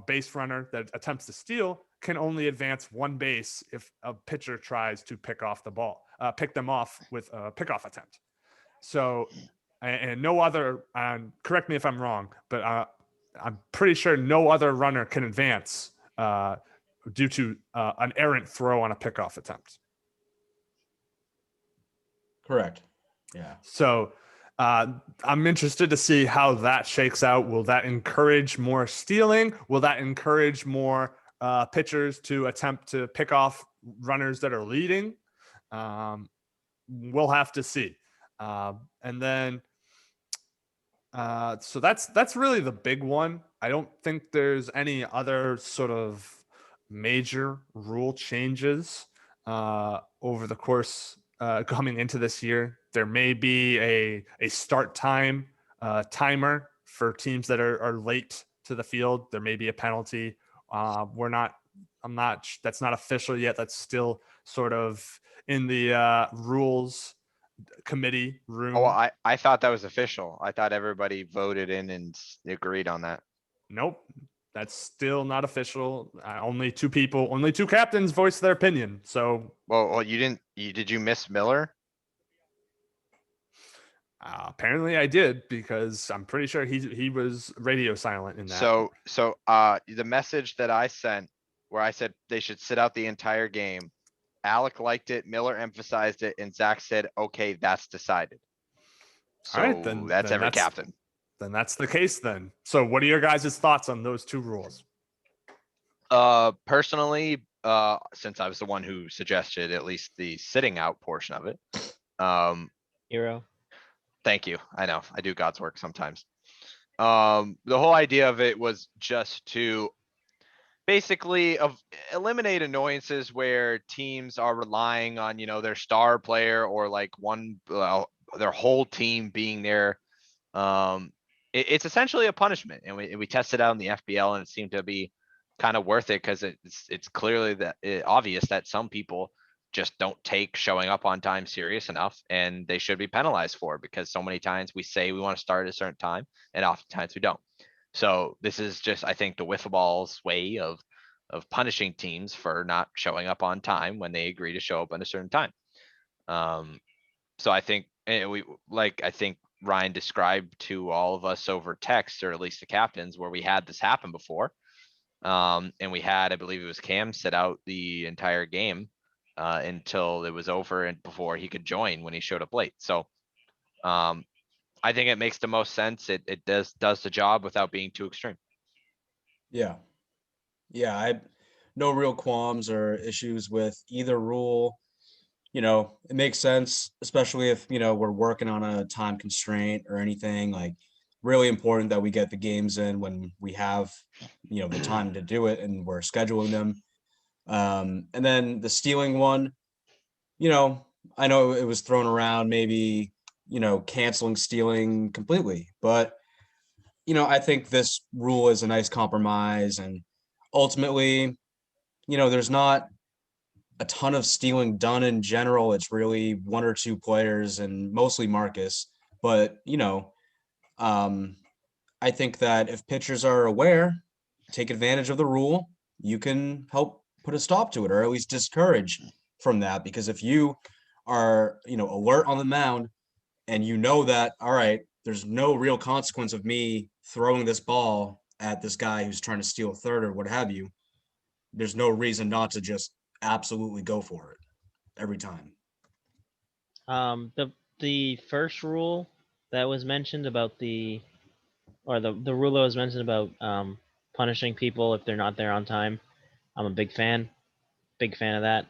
Speaker 3: base runner that attempts to steal can only advance one base if a pitcher tries to pick them off with a pickoff attempt. So, and no other, correct me if I'm wrong, but I'm pretty sure no other runner can advance due to an errant throw on a pickoff attempt.
Speaker 1: Correct. Yeah.
Speaker 3: So I'm interested to see how that shakes out. Will that encourage more stealing? Will that encourage more pitchers to attempt to pick off runners that are leading? We'll have to see. And then, so that's really the big one. I don't think there's any other sort of major rule changes over the course coming into this year. There may be a start time timer for teams that are late to the field. There may be a penalty. That's not official yet. That's still sort of in the rules committee room.
Speaker 2: Oh, I thought that was official. I thought everybody voted in and agreed on that.
Speaker 3: Nope. That's still not official. Only two captains voiced their opinion. So,
Speaker 2: well, did you miss Miller?
Speaker 3: Apparently I did, because I'm pretty sure he was radio silent in that.
Speaker 2: So the message that I sent where I said they should sit out the entire game, Alec liked it, Miller emphasized it, and Zach said, okay, that's decided. So
Speaker 3: All right, then
Speaker 2: that's every
Speaker 3: that's
Speaker 2: captain.
Speaker 3: Then that's the case then. So what are your guys' thoughts on those two rules?
Speaker 2: Personally, since I was the one who suggested at least the sitting out portion of it,
Speaker 4: Hero.
Speaker 2: thank you. I know I do God's work sometimes. The whole idea of it was just to basically eliminate annoyances where teams are relying on, their star player or like their whole team being there. It's essentially a punishment, and we tested out in the FBL, and it seemed to be kind of worth it because it's clearly obvious that some people just don't take showing up on time serious enough, and they should be penalized for it because so many times we say we want to start at a certain time, and oftentimes we don't. So this is just, I think, the wiffle ball's way of punishing teams for not showing up on time when they agree to show up at a certain time. So I think I think Ryan described to all of us over text, or at least the captains, where we had this happen before. And we had, I believe it was Cam, sit out the entire game until it was over and before he could join when he showed up late. So I think it makes the most sense. It does the job without being too extreme.
Speaker 1: Yeah. Yeah, I no real qualms or issues with either rule. It makes sense, especially if, we're working on a time constraint or anything. Like, really important that we get the games in when we have, the time to do it and we're scheduling them. And then the stealing one, I know it was thrown around, maybe, canceling stealing completely, but I think this rule is a nice compromise, and ultimately, there's not a ton of stealing done in general. It's really one or two players and mostly Marcus. But, I think that if pitchers are aware, take advantage of the rule, you can help put a stop to it, or at least discourage from that. Because if you are, alert on the mound and that, all right, there's no real consequence of me throwing this ball at this guy who's trying to steal third or what have you, there's no reason not to just absolutely go for it every time.
Speaker 4: The first rule that was mentioned about the rule that was mentioned about punishing people if they're not there on time, I'm a big fan of that.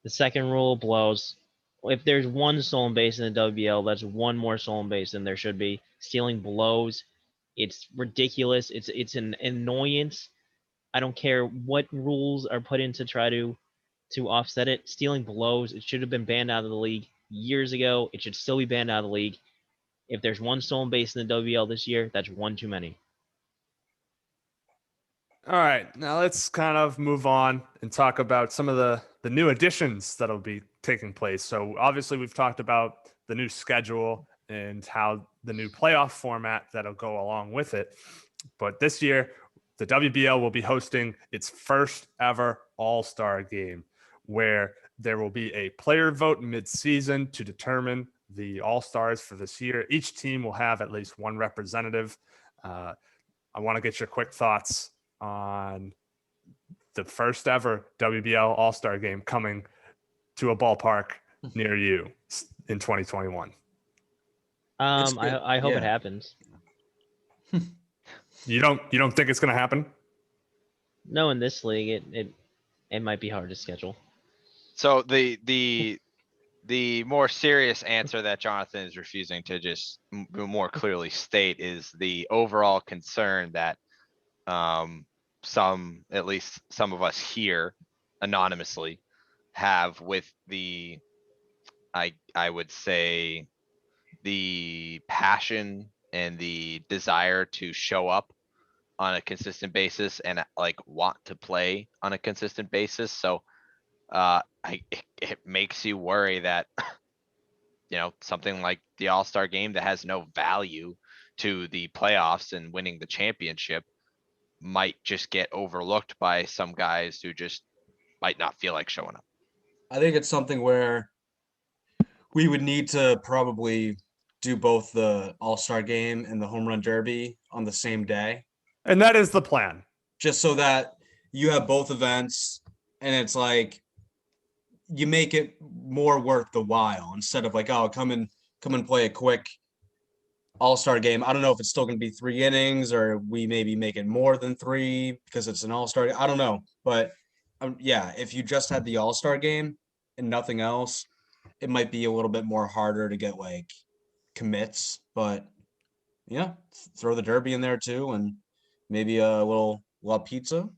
Speaker 4: The second rule blows. If there's one stolen base in the WBL, that's one more stolen base than there should be. Stealing blows. It's ridiculous. It's an annoyance. I don't care what rules are put in to try to offset it. Stealing blows. It should have been banned out of the league years ago. It should still be banned out of the league. If there's one stolen base in the WBL this year, that's one too many.
Speaker 3: All right, now let's kind of move on and talk about some of the new additions that'll be taking place. So obviously we've talked about the new schedule and how the new playoff format that'll go along with it. But this year, the WBL will be hosting its first ever All-Star game, where there will be a player vote mid-season to determine the All-Stars for this year. Each team will have at least one representative. I want to get your quick thoughts on the first ever WBL All-Star game coming to a ballpark near you in 2021.
Speaker 4: I hope
Speaker 1: Yeah.
Speaker 4: it happens.
Speaker 3: You don't think it's going to happen?
Speaker 4: No, in this league, it might be hard to schedule.
Speaker 2: So the more serious answer that Jonathan is refusing to just more clearly state is the overall concern that at least some of us here anonymously have with I would say the passion and the desire to show up on a consistent basis and like want to play on a consistent basis. So it makes you worry that something like the All-Star game that has no value to the playoffs and winning the championship might just get overlooked by some guys who just might not feel like showing up.
Speaker 1: I think it's something where we would need to probably do both the All-Star game and the Home Run Derby on the same day,
Speaker 3: And that is the plan.
Speaker 1: just so that you have both events and it's like you make it more worth the while instead of like, oh, come and play a quick all-star game. I don't know if it's still going to be 3 innings or we maybe make it more than 3 because it's an all-star. I don't know. But yeah, if you just had the all-star game and nothing else, it might be a little bit more harder to get like commits. But yeah, throw the derby in there too and maybe a little La Pizza.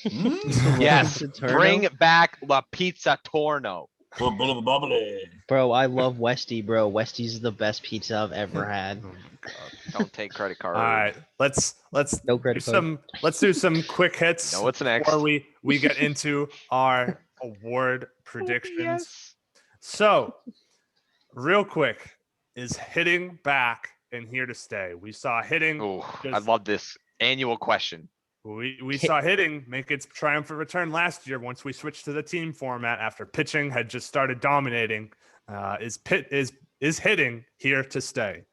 Speaker 2: Yes,
Speaker 4: Saturno?
Speaker 2: bring back La Pizza Torno.
Speaker 4: Bro, I love Westy, bro. Westy's the best pizza I've ever had.
Speaker 3: Oh my God.
Speaker 2: Don't take credit card.
Speaker 3: All right, let's
Speaker 4: No
Speaker 3: do
Speaker 4: credit card.
Speaker 3: let's do some quick hits
Speaker 2: Know what's next.
Speaker 3: before we get into our award predictions.
Speaker 2: Yes.
Speaker 3: So, real quick, is hitting back and here to stay? We saw hitting.
Speaker 2: Oh, I
Speaker 3: Just-
Speaker 2: love this annual question.
Speaker 3: We saw hitting make its triumphant return last year once we switched to the team format after pitching had just started dominating. Is hitting here to stay?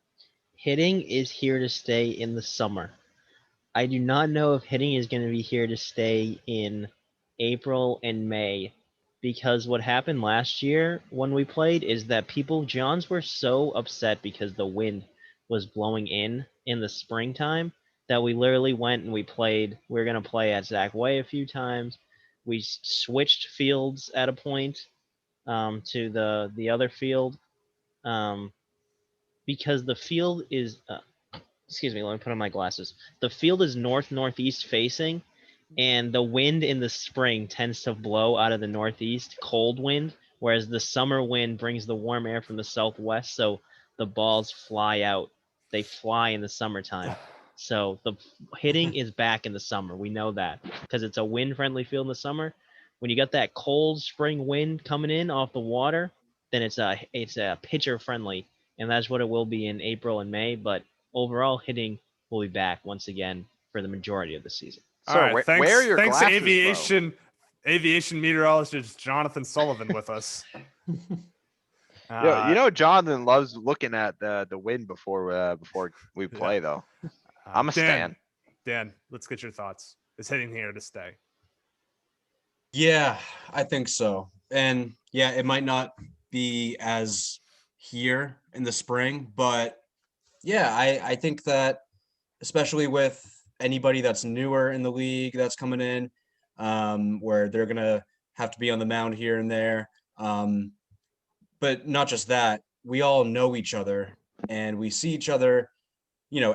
Speaker 4: Hitting is here to stay in the summer. I do not know if hitting is going to be here to stay in April and May, because what happened last year when we played is that Johns were so upset because the wind was blowing in the springtime that we literally went and we played. We were going to play at Zach Way a few times. We switched fields at a point to the other field because the field is excuse me, let me put on my glasses. The field is northeast facing, and the wind in the spring tends to blow out of the northeast, cold wind, whereas the summer wind brings the warm air from the southwest, so the balls fly out. They fly in the summertime. So the hitting is back in the summer. We know that because it's a wind-friendly field in the summer. When you got that cold spring wind coming in off the water, then it's a pitcher-friendly, and that's what it will be in April and May. But overall, hitting will be back once again for the majority of the season.
Speaker 2: Sir,
Speaker 3: All right, thanks,
Speaker 2: where are your
Speaker 3: thanks
Speaker 2: glasses,
Speaker 3: aviation meteorologist Jonathan Sullivan with us.
Speaker 2: Jonathan loves looking at the wind before we play though. I'm a stan.
Speaker 3: Dan, let's get your thoughts. Is hitting here to stay?
Speaker 1: Yeah, I think so. And yeah, it might not be as here in the spring, but yeah, I think that especially with anybody that's newer in the league that's coming in, where they're gonna have to be on the mound here and there. But not just that, we all know each other and we see each other,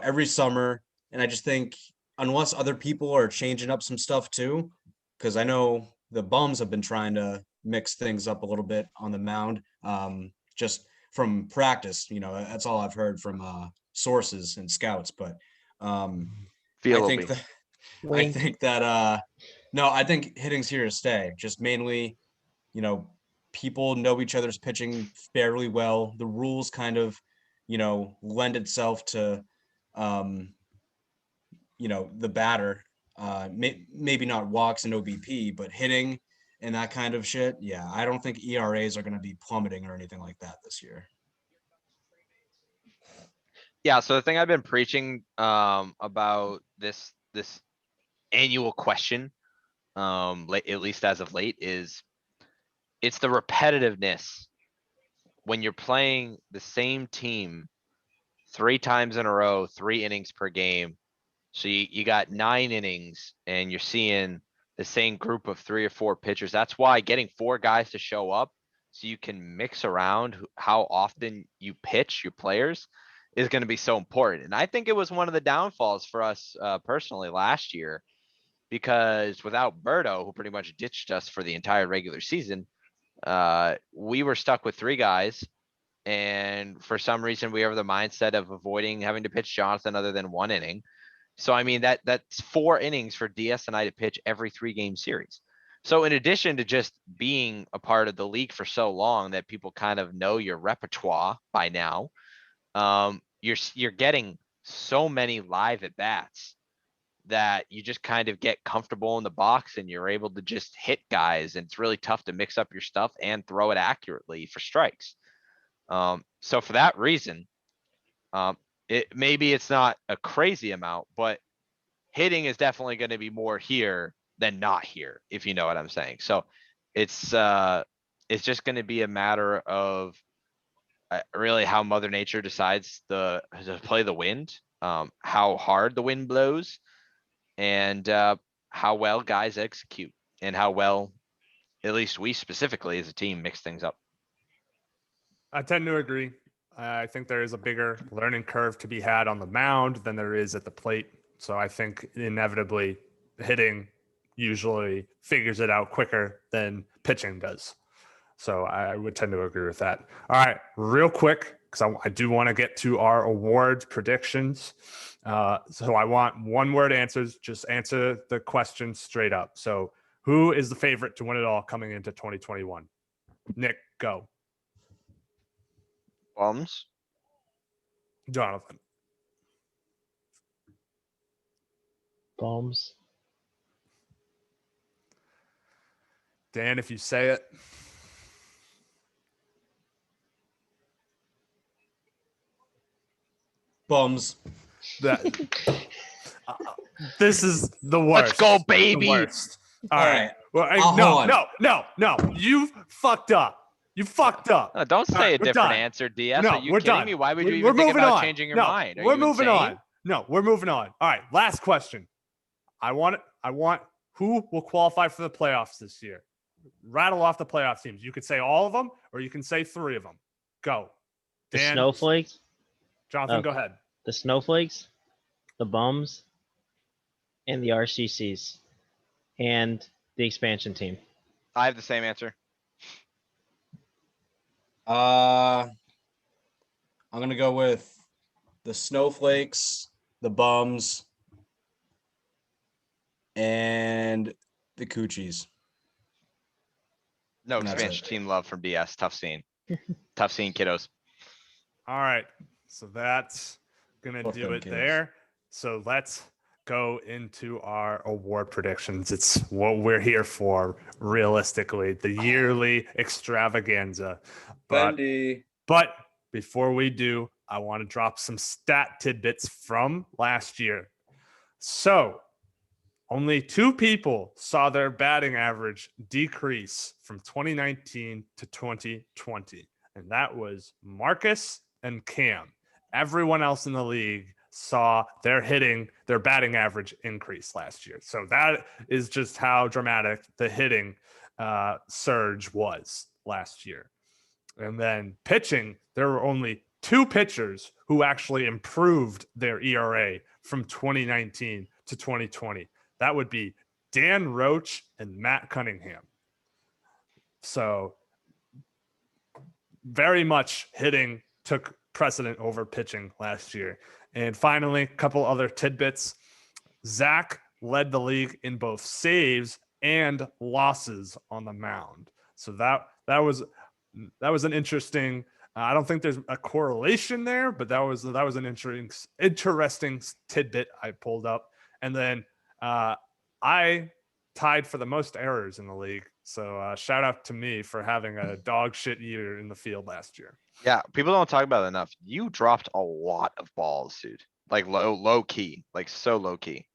Speaker 1: every summer. And I just think unless other people are changing up some stuff too, because I know the Bums have been trying to mix things up a little bit on the mound, just from practice. That's all I've heard from sources and scouts. But I think that no, I think hitting's here to stay. Just mainly, people know each other's pitching fairly well. The rules kind of, lend itself to, the batter. Maybe not walks and OBP, but hitting and that kind of shit. Yeah, I don't think ERAs are going to be plummeting or anything like that this year.
Speaker 2: Yeah, so the thing I've been preaching about this annual question, at least as of late, is it's the repetitiveness when you're playing the same team 3 times in a row, 3 innings per game. So you got 9 innings and you're seeing the same group of 3 or 4 pitchers. That's why getting 4 guys to show up so you can mix around how often you pitch your players is going to be so important. And I think it was one of the downfalls for us personally last year, because without Berto, who pretty much ditched us for the entire regular season, we were stuck with 3 guys. And for some reason, we have the mindset of avoiding having to pitch Jonathan other than 1 inning. So, I mean, that's 4 innings for DS and I to pitch every 3-game series. So in addition to just being a part of the league for so long that people kind of know your repertoire by now, you're getting so many live at bats that you just kind of get comfortable in the box and you're able to just hit guys. And it's really tough to mix up your stuff and throw it accurately for strikes. So for that reason, maybe it's not a crazy amount, but hitting is definitely going to be more here than not here, if you know what I'm saying. So it's just going to be a matter of really how Mother Nature decides to play the wind, how hard the wind blows, and how well guys execute, and how well, at least we specifically as a team, mix things up.
Speaker 3: I tend to agree. I think there is a bigger learning curve to be had on the mound than there is at the plate. So I think inevitably hitting usually figures it out quicker than pitching does. So I would tend to agree with that. All right, real quick, because I do want to get to our award predictions. So I want one-word answers. Just answer the question straight up. So who is the favorite to win it all coming into 2021? Nick, go.
Speaker 2: Bums.
Speaker 3: Jonathan.
Speaker 4: Bombs.
Speaker 3: Dan, if you say it.
Speaker 1: Bums.
Speaker 3: That this is the worst.
Speaker 2: Let's go,
Speaker 3: The
Speaker 2: baby.
Speaker 3: worst. All
Speaker 1: All
Speaker 3: right.
Speaker 1: right.
Speaker 3: Well,
Speaker 1: Hold on.
Speaker 3: no. You fucked up. You fucked up.
Speaker 2: Don't say
Speaker 3: All right,
Speaker 2: a
Speaker 3: we're
Speaker 2: different
Speaker 3: done.
Speaker 2: answer, DS.
Speaker 3: No,
Speaker 2: Are you
Speaker 3: we're
Speaker 2: kidding
Speaker 3: done.
Speaker 2: me? Why would you
Speaker 3: We're
Speaker 2: even think
Speaker 3: moving
Speaker 2: about
Speaker 3: on.
Speaker 2: changing your
Speaker 3: No,
Speaker 2: mind? Are
Speaker 3: we're
Speaker 2: you
Speaker 3: moving
Speaker 2: insane?
Speaker 3: on. No, we're moving on. All right. Last question. I want who will qualify for the playoffs this year? Rattle off the playoff teams. You could say all of them, or you can say 3 of them. Go.
Speaker 4: The
Speaker 3: Dan,
Speaker 4: Snowflakes.
Speaker 3: Jonathan,
Speaker 4: Oh.
Speaker 3: go ahead.
Speaker 4: The Snowflakes. The Bums. And the RCCs. And the expansion team.
Speaker 2: I have the same answer.
Speaker 1: I'm gonna go with the Snowflakes, the Bums, and the Coochies.
Speaker 2: No
Speaker 1: And that's
Speaker 2: expansion
Speaker 1: it.
Speaker 2: team love from DS. Tough scene. Tough scene, kiddos.
Speaker 3: All right. So that's going to
Speaker 1: Fuck
Speaker 3: do
Speaker 1: them
Speaker 3: it
Speaker 1: kids.
Speaker 3: there. So let's go into our award predictions. It's what we're here for, realistically, the yearly extravaganza. But before we do, I want to drop some stat tidbits from last year. So only 2 people saw their batting average decrease from 2019 to 2020, and that was Marcus and Cam. Everyone else in the league saw their batting average increase last year. So that is just how dramatic the hitting surge was last year. And then pitching, there were only 2 pitchers who actually improved their ERA from 2019 to 2020. That would be Dan Roach and Matt Cunningham. So very much hitting took precedent over pitching last year. And finally, a couple other tidbits. Zach led the league in both saves and losses on the mound. So that was an interesting. I don't think there's a correlation there, but that was an interesting tidbit I pulled up. And then I tied for the most errors in the league. So shout out to me for having a dog shit year in the field last year.
Speaker 2: Yeah, people don't talk about it enough. You dropped a lot of balls, dude. Like low key, like so low key.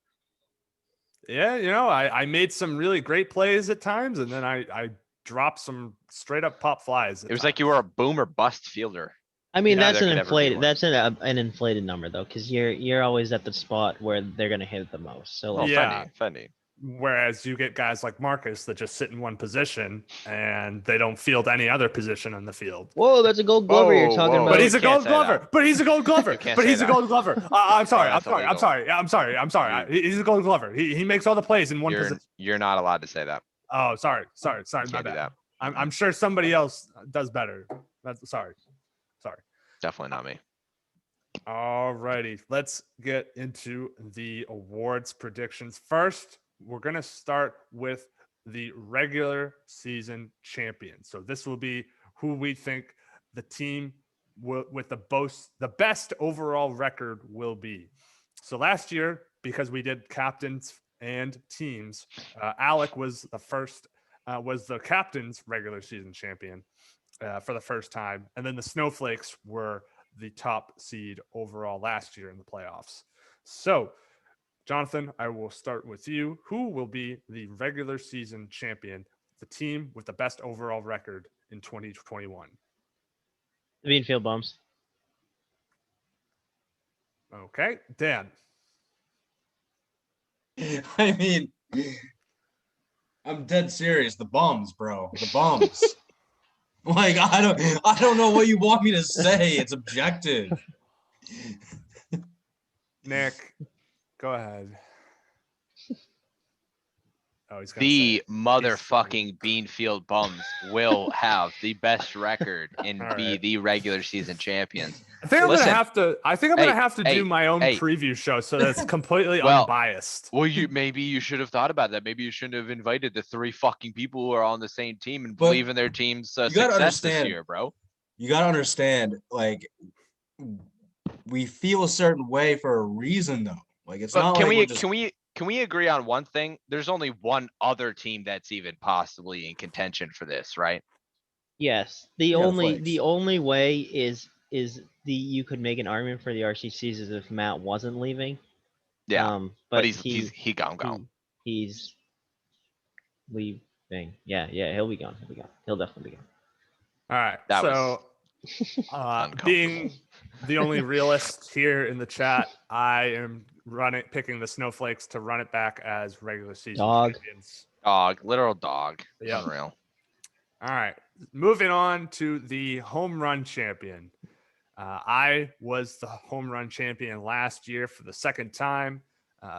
Speaker 3: Yeah, I made some really great plays at times, and then I dropped some straight up pop flies.
Speaker 2: It was like you were a boom or bust fielder.
Speaker 4: I mean,
Speaker 2: Yeah,
Speaker 4: that's
Speaker 2: there
Speaker 4: an
Speaker 2: could never be
Speaker 4: inflated.
Speaker 2: one.
Speaker 4: That's an inflated number though, because you're always at the spot where they're gonna hit it the most. So
Speaker 2: Well,
Speaker 4: like,
Speaker 3: Yeah.
Speaker 2: Fendi.
Speaker 3: Whereas you get guys like Marcus that just sit in one position and they don't field any other position in the field.
Speaker 4: whoa, that's a Gold Glover you're
Speaker 2: Whoa,
Speaker 4: talking
Speaker 2: whoa.
Speaker 4: about.
Speaker 3: But he's a
Speaker 2: you can't
Speaker 3: Gold
Speaker 2: say
Speaker 3: Glover.
Speaker 2: that.
Speaker 3: But he's a Gold Glover.
Speaker 2: You can't
Speaker 3: But
Speaker 2: say
Speaker 3: he's a
Speaker 2: that.
Speaker 3: Gold Glover. I'm sorry.
Speaker 2: that's illegal.
Speaker 3: I'm sorry. He's a Gold Glover. He makes all the plays in one position.
Speaker 2: You're not allowed to say that.
Speaker 3: Oh, sorry.
Speaker 2: You
Speaker 3: My
Speaker 2: can't do
Speaker 3: bad.
Speaker 2: that.
Speaker 3: I'm sure somebody else does better. Sorry.
Speaker 2: Definitely not me.
Speaker 3: All righty. Let's get into the awards predictions. First, we're going to start with the regular season champion. So this will be who we think the team with the best overall record will be. So last year, because we did captains and teams, Alec was the captain's regular season champion for the first time. And then the Snowflakes were the top seed overall last year in the playoffs. So Jonathan, I will start with you. Who will be the regular season champion, the team with the best overall record in 2021?
Speaker 4: The Beanfield Bums.
Speaker 3: Okay, Dan.
Speaker 1: I mean, I'm dead serious. The bums, bro. The bums. Like, I don't know what you want me to say. It's objective.
Speaker 3: Nick, go ahead. Oh, he's gonna
Speaker 2: The
Speaker 3: say it.
Speaker 2: motherfucking Beanfield Bums will have the best record and
Speaker 3: All
Speaker 2: be
Speaker 3: right.
Speaker 2: the regular season champions.
Speaker 3: I think I'm
Speaker 2: Listen,
Speaker 3: gonna have to. I think I'm gonna have to
Speaker 2: hey,
Speaker 3: do my own
Speaker 2: hey.
Speaker 3: preview show so that's completely
Speaker 2: Well,
Speaker 3: unbiased.
Speaker 2: Well, maybe you should have thought about that. Maybe you shouldn't have invited the 3 fucking people who are on the same team and
Speaker 1: But
Speaker 2: believe in their team's
Speaker 1: gotta
Speaker 2: success this
Speaker 1: understand-
Speaker 2: year, bro.
Speaker 1: You got to understand, like, we feel a certain way for a reason, though. Like, it's
Speaker 2: But
Speaker 1: not
Speaker 2: can
Speaker 1: like
Speaker 2: we
Speaker 1: we're just...
Speaker 2: can we agree on one thing? There's only one other team that's even possibly in contention for this, right?
Speaker 4: Yes.
Speaker 1: the
Speaker 4: The
Speaker 1: Flakes.
Speaker 4: only way is you could make an argument for the RCCs is if Matt wasn't leaving.
Speaker 2: Yeah,
Speaker 4: But
Speaker 2: he gone.
Speaker 4: He's leaving. Yeah, he'll be gone. He'll definitely be gone.
Speaker 3: All right.
Speaker 2: That
Speaker 3: so, being the only realist here in the chat, I am picking the Snowflakes to run it back as regular season champions.
Speaker 2: Literal dog.
Speaker 3: Yep.
Speaker 2: Unreal.
Speaker 3: All right. Moving on to the home run champion. I was the home run champion last year for the second time.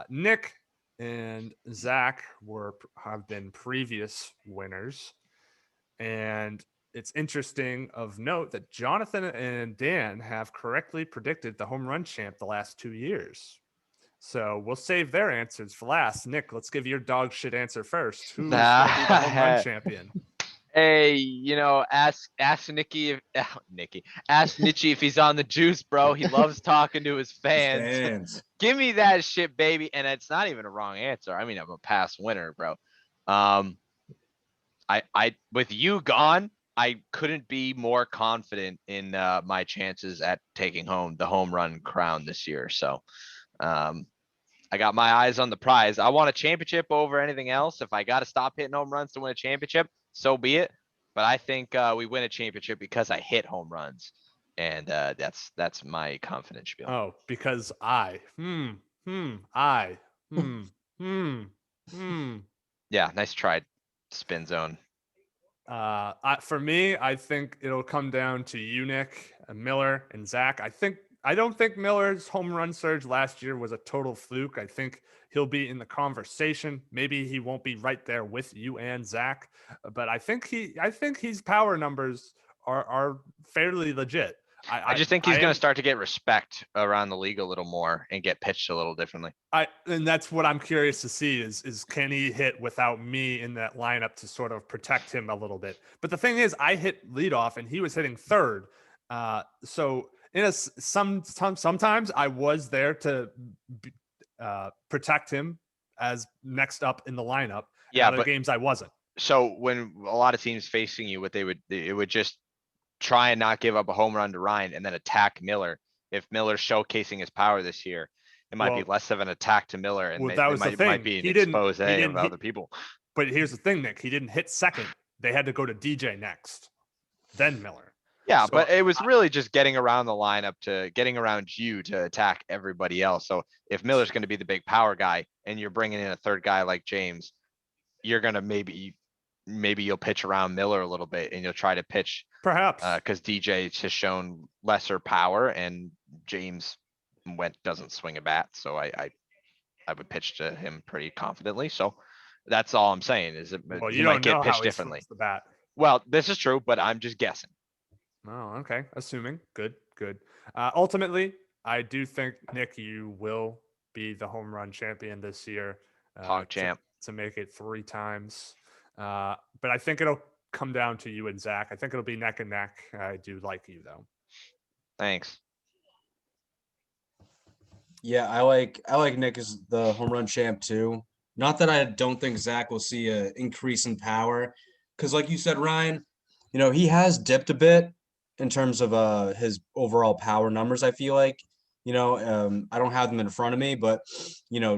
Speaker 3: Nick and Zach have been previous winners. And it's interesting of note that Jonathan and Dan have correctly predicted the home run champ the last 2 years. So we'll save their answers for last. Nick, let's give your dog shit answer first. Who's going to be the home run champion?
Speaker 2: Hey, ask Nicky ask Nichi if he's on the juice, bro. He loves talking to his fans. Give me that shit, baby. And it's not even a wrong answer. I mean, I'm a past winner, bro. I with you gone, I couldn't be more confident in my chances at taking home the home run crown this year. So I got my eyes on the prize. I want a championship over anything else. If I got to stop hitting home runs to win a championship, so be it. But I think we win a championship because I hit home runs, and that's my confidence spiel.
Speaker 3: Oh, because
Speaker 2: Yeah, nice try, spin zone.
Speaker 3: For me, I think it'll come down to you, Nick, Miller, and Zach. I don't think Miller's home run surge last year was a total fluke. I think he'll be in the conversation. Maybe he won't be right there with you and Zach, but I think his power numbers are fairly legit.
Speaker 2: I just think he's going to start to get respect around the league a little more and get pitched a little differently.
Speaker 3: And that's what I'm curious to see is can he hit without me in that lineup to sort of protect him a little bit. But the thing is, I hit leadoff and he was hitting third. So sometimes I was there to protect him as next up in the lineup.
Speaker 2: Yeah,
Speaker 3: other games I wasn't.
Speaker 2: So when a lot of teams facing you, it would just try and not give up a home run to Ryan and then attack Miller. If Miller's showcasing his power this year, it might be less of an attack to Miller, and
Speaker 3: that was the thing.
Speaker 2: might be an expose of other people.
Speaker 3: But here's the thing, Nick. He didn't hit second. They had to go to DJ next, then Miller.
Speaker 2: Yeah, so, but it was really just getting around the lineup getting around you to attack everybody else. So if Miller's going to be the big power guy and you're bringing in a third guy like James, you're going to maybe you'll pitch around Miller a little bit and you'll try to pitch
Speaker 3: perhaps
Speaker 2: because DJ has shown lesser power and James doesn't swing a bat. So I would pitch to him pretty confidently. So that's all I'm saying is that
Speaker 3: you might get pitched differently. The bat.
Speaker 2: Well, this is true, but I'm just guessing.
Speaker 3: Oh, okay. Assuming. Good. Ultimately, I do think, Nick, you will be the home run champion this year.
Speaker 2: Hog champ.
Speaker 3: To make it 3 times. But I think it'll come down to you and Zach. I think it'll be neck and neck. I do like you, though.
Speaker 2: Thanks.
Speaker 1: Yeah, I like Nick as the home run champ, too. Not that I don't think Zach will see an increase in power. Because like you said, Ryan, he has dipped a bit in terms of his overall power numbers, I feel like. I don't have them in front of me, but,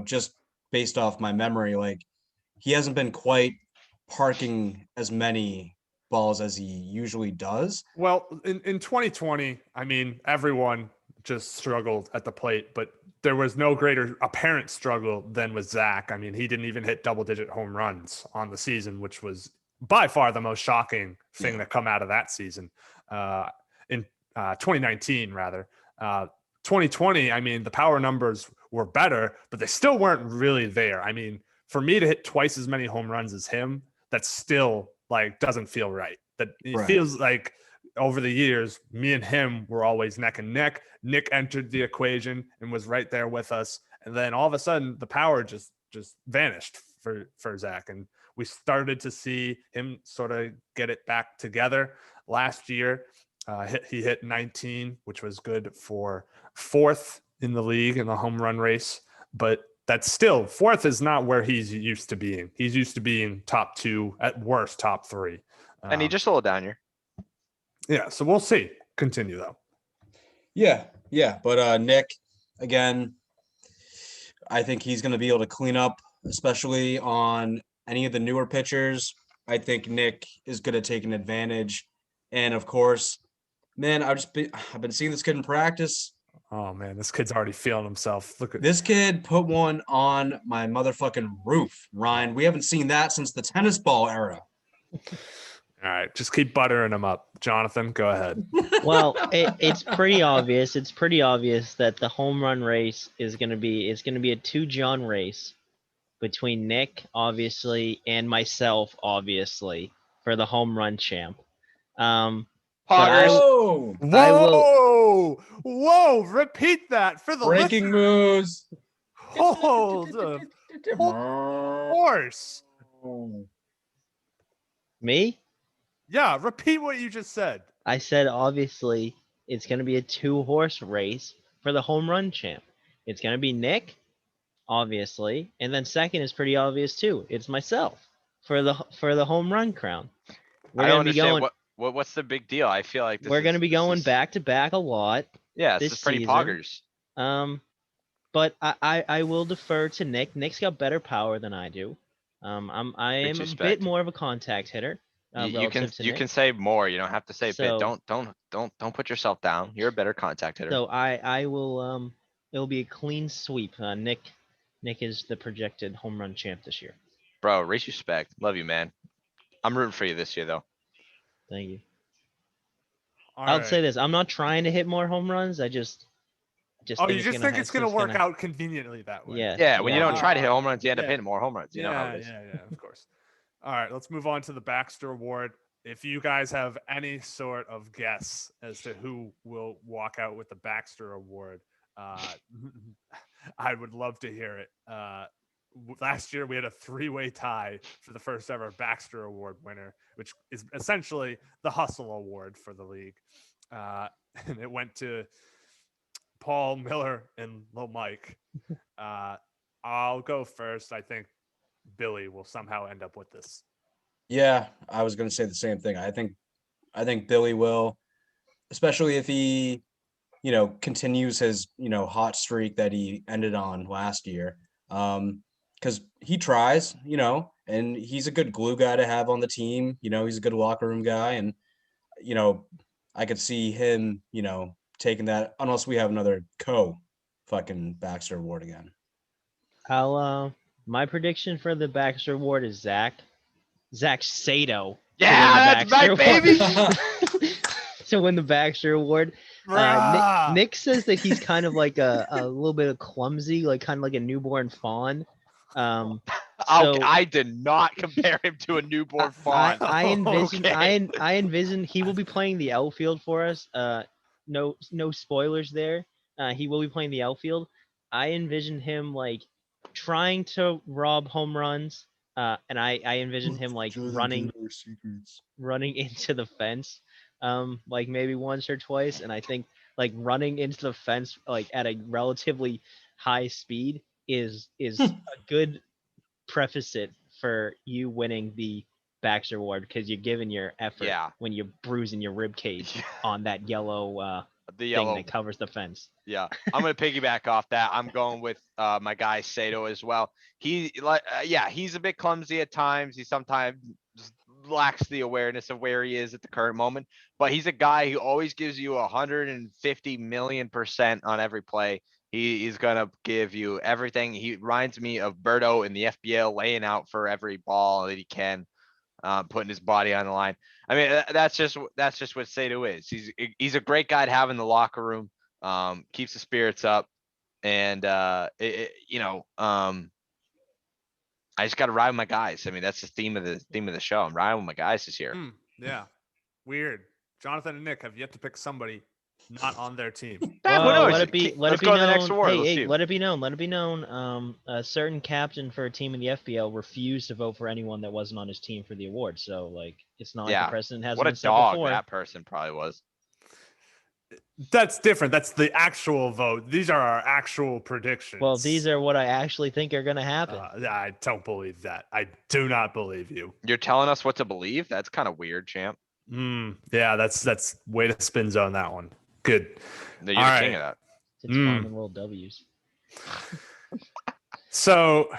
Speaker 1: just based off my memory, like he hasn't been quite parking as many balls as he usually does.
Speaker 3: Well, in 2020, I mean, everyone just struggled at the plate, but there was no greater apparent struggle than with Zach. I mean, he didn't even hit double-digit home runs on the season, which was by far the most shocking thing to come out of that season. In 2019, rather. 2020, I mean, the power numbers were better, but they still weren't really there. I mean, for me to hit twice as many home runs as him, that still like doesn't feel right. That it
Speaker 1: Right.
Speaker 3: feels like over the years, me and him were always neck and neck. Nick entered the equation and was right there with us. And then all of a sudden the power just vanished for Zach. And we started to see him sort of get it back together last year. He hit 19, which was good for 4th in the league in the home run race. But that's still 4th is not where he's used to being. He's used to being top 2, at worst top 3.
Speaker 2: And he just slowed down here.
Speaker 3: Yeah, so we'll see. Continue though.
Speaker 1: Yeah. But Nick, again, I think he's going to be able to clean up, especially on any of the newer pitchers. I think Nick is good at taking advantage. And of course, man, I've been seeing this kid in practice.
Speaker 3: Oh man, this kid's already feeling himself. Look at
Speaker 1: This kid put one on my motherfucking roof, Ryan. We haven't seen that since the tennis ball era.
Speaker 3: All right, just keep buttering him up. Jonathan, go ahead.
Speaker 4: Well, it's pretty obvious. It's pretty obvious that the home run race is going to be a 2-John race between Nick, obviously, and myself, obviously, for the home run champ. But
Speaker 2: Poggers.
Speaker 3: Whoa! Repeat that for the
Speaker 1: Breaking moves.
Speaker 3: Hold of horse.
Speaker 4: Me?
Speaker 3: Yeah, repeat what you just said.
Speaker 4: I said obviously it's going to be a 2-horse race for the home run champ. It's going to be Nick, obviously, and then second is pretty obvious too. It's myself for the home run crown.
Speaker 2: I don't understand what's the big deal. I feel like
Speaker 4: we're going to be going back to back a lot.
Speaker 2: Yeah,
Speaker 4: this
Speaker 2: is pretty
Speaker 4: season.
Speaker 2: poggers.
Speaker 4: But I will defer to Nick. Nick's got better power than I do. I am a bit more of a contact hitter.
Speaker 2: You can say more. You don't have to say bit. Don't put yourself down. You're a better contact hitter.
Speaker 4: So I will it'll be a clean sweep. Nick is the projected home run champ this year.
Speaker 2: Bro, raise respect. Love you, man. I'm rooting for you this year though.
Speaker 4: Thank you.
Speaker 3: I'll
Speaker 4: say this. I'm not trying to hit more home runs. I just
Speaker 3: you just think it's gonna work out conveniently that way.
Speaker 4: Yeah.
Speaker 2: When you don't try to hit home runs, you end up hitting more home runs. You know how it is.
Speaker 3: Yeah, of course. All right, let's move on to the Baxter Award. If you guys have any sort of guess as to who will walk out with the Baxter Award, I would love to hear it. Last year, we had a 3-way tie for the first ever Baxter Award winner, which is essentially the Hustle Award for the league. And it went to Paul, Miller, and Lil Mike. I'll go first. I think Billy will somehow end up with this.
Speaker 1: Yeah, I was going to say the same thing. I think Billy will, especially if he, continues his, hot streak that he ended on last year. Because he tries, and he's a good glue guy to have on the team. He's a good locker room guy. And, I could see him, taking that unless we have another fucking Baxter Award again.
Speaker 4: My prediction for the Baxter Award is Zach Sato.
Speaker 2: Yeah, that's right, baby.
Speaker 4: To win the Baxter Award. Nick says that he's kind of like a little bit of clumsy, like kind of like a newborn fawn.
Speaker 2: I did not compare him to a newborn fawn.
Speaker 4: I envision he will be playing the outfield for us. No spoilers there. He will be playing the outfield. I envision him like trying to rob home runs. And I envision him like running into the fence, like maybe once or twice. And I think like running into the fence like at a relatively high speed is a good preface it for you winning the Baxter Award, because you're giving your effort when you're bruising your rib cage on that yellow thing that covers the fence.
Speaker 2: Yeah, I'm gonna piggyback off that. I'm going with my guy Sato as well. He's a bit clumsy at times. He sometimes lacks the awareness of where he is at the current moment, but he's a guy who always gives you 150 million% on every play. He's gonna give you everything. He reminds me of Berto in the FBL, laying out for every ball that he can, putting his body on the line. I mean, that's just what Sato is. He's a great guy to have in the locker room. Keeps the spirits up, and I just got to ride with my guys. I mean, that's the theme of the show. I'm riding with my guys this year.
Speaker 3: Yeah. Weird. Jonathan and Nick have yet to pick somebody not on their team.
Speaker 2: Who
Speaker 4: Well,
Speaker 2: knows?
Speaker 4: let it be
Speaker 2: Let's go to the next
Speaker 4: known.
Speaker 2: award.
Speaker 4: Hey,
Speaker 2: Let's
Speaker 4: hey,
Speaker 2: see.
Speaker 4: let it be known. Let it be known. A certain captain for a team in the FBL refused to vote for anyone that wasn't on his team for the award. So, like, it's not like
Speaker 2: Yeah.
Speaker 4: the precedent hasn't
Speaker 2: What a
Speaker 4: been set
Speaker 2: dog
Speaker 4: before.
Speaker 2: that person probably was.
Speaker 3: That's different. That's the actual vote. These are our actual predictions.
Speaker 4: Well, these are what I actually think are going to happen.
Speaker 3: I don't believe that. I do not believe you.
Speaker 2: You're telling us what to believe? That's kind of weird, champ.
Speaker 3: Yeah, that's way to spin zone that one. Good.
Speaker 2: No, you're the king of that.
Speaker 4: It's finding little W's.
Speaker 3: So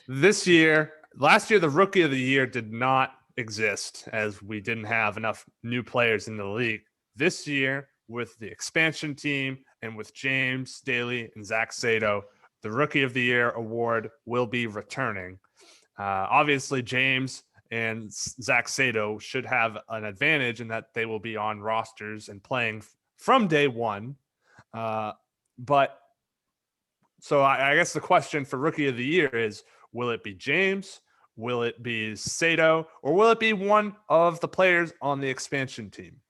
Speaker 3: last year, the rookie of the year did not exist as we didn't have enough new players in the league. This year, with the expansion team and with James Daly and Zach Sato, the rookie of the year award will be returning. Obviously, James and Zach Sato should have an advantage in that they will be on rosters and playing from day one. But so I guess the question for rookie of the year is, will it be James? Will it be Sato? Or will it be one of the players on the expansion team?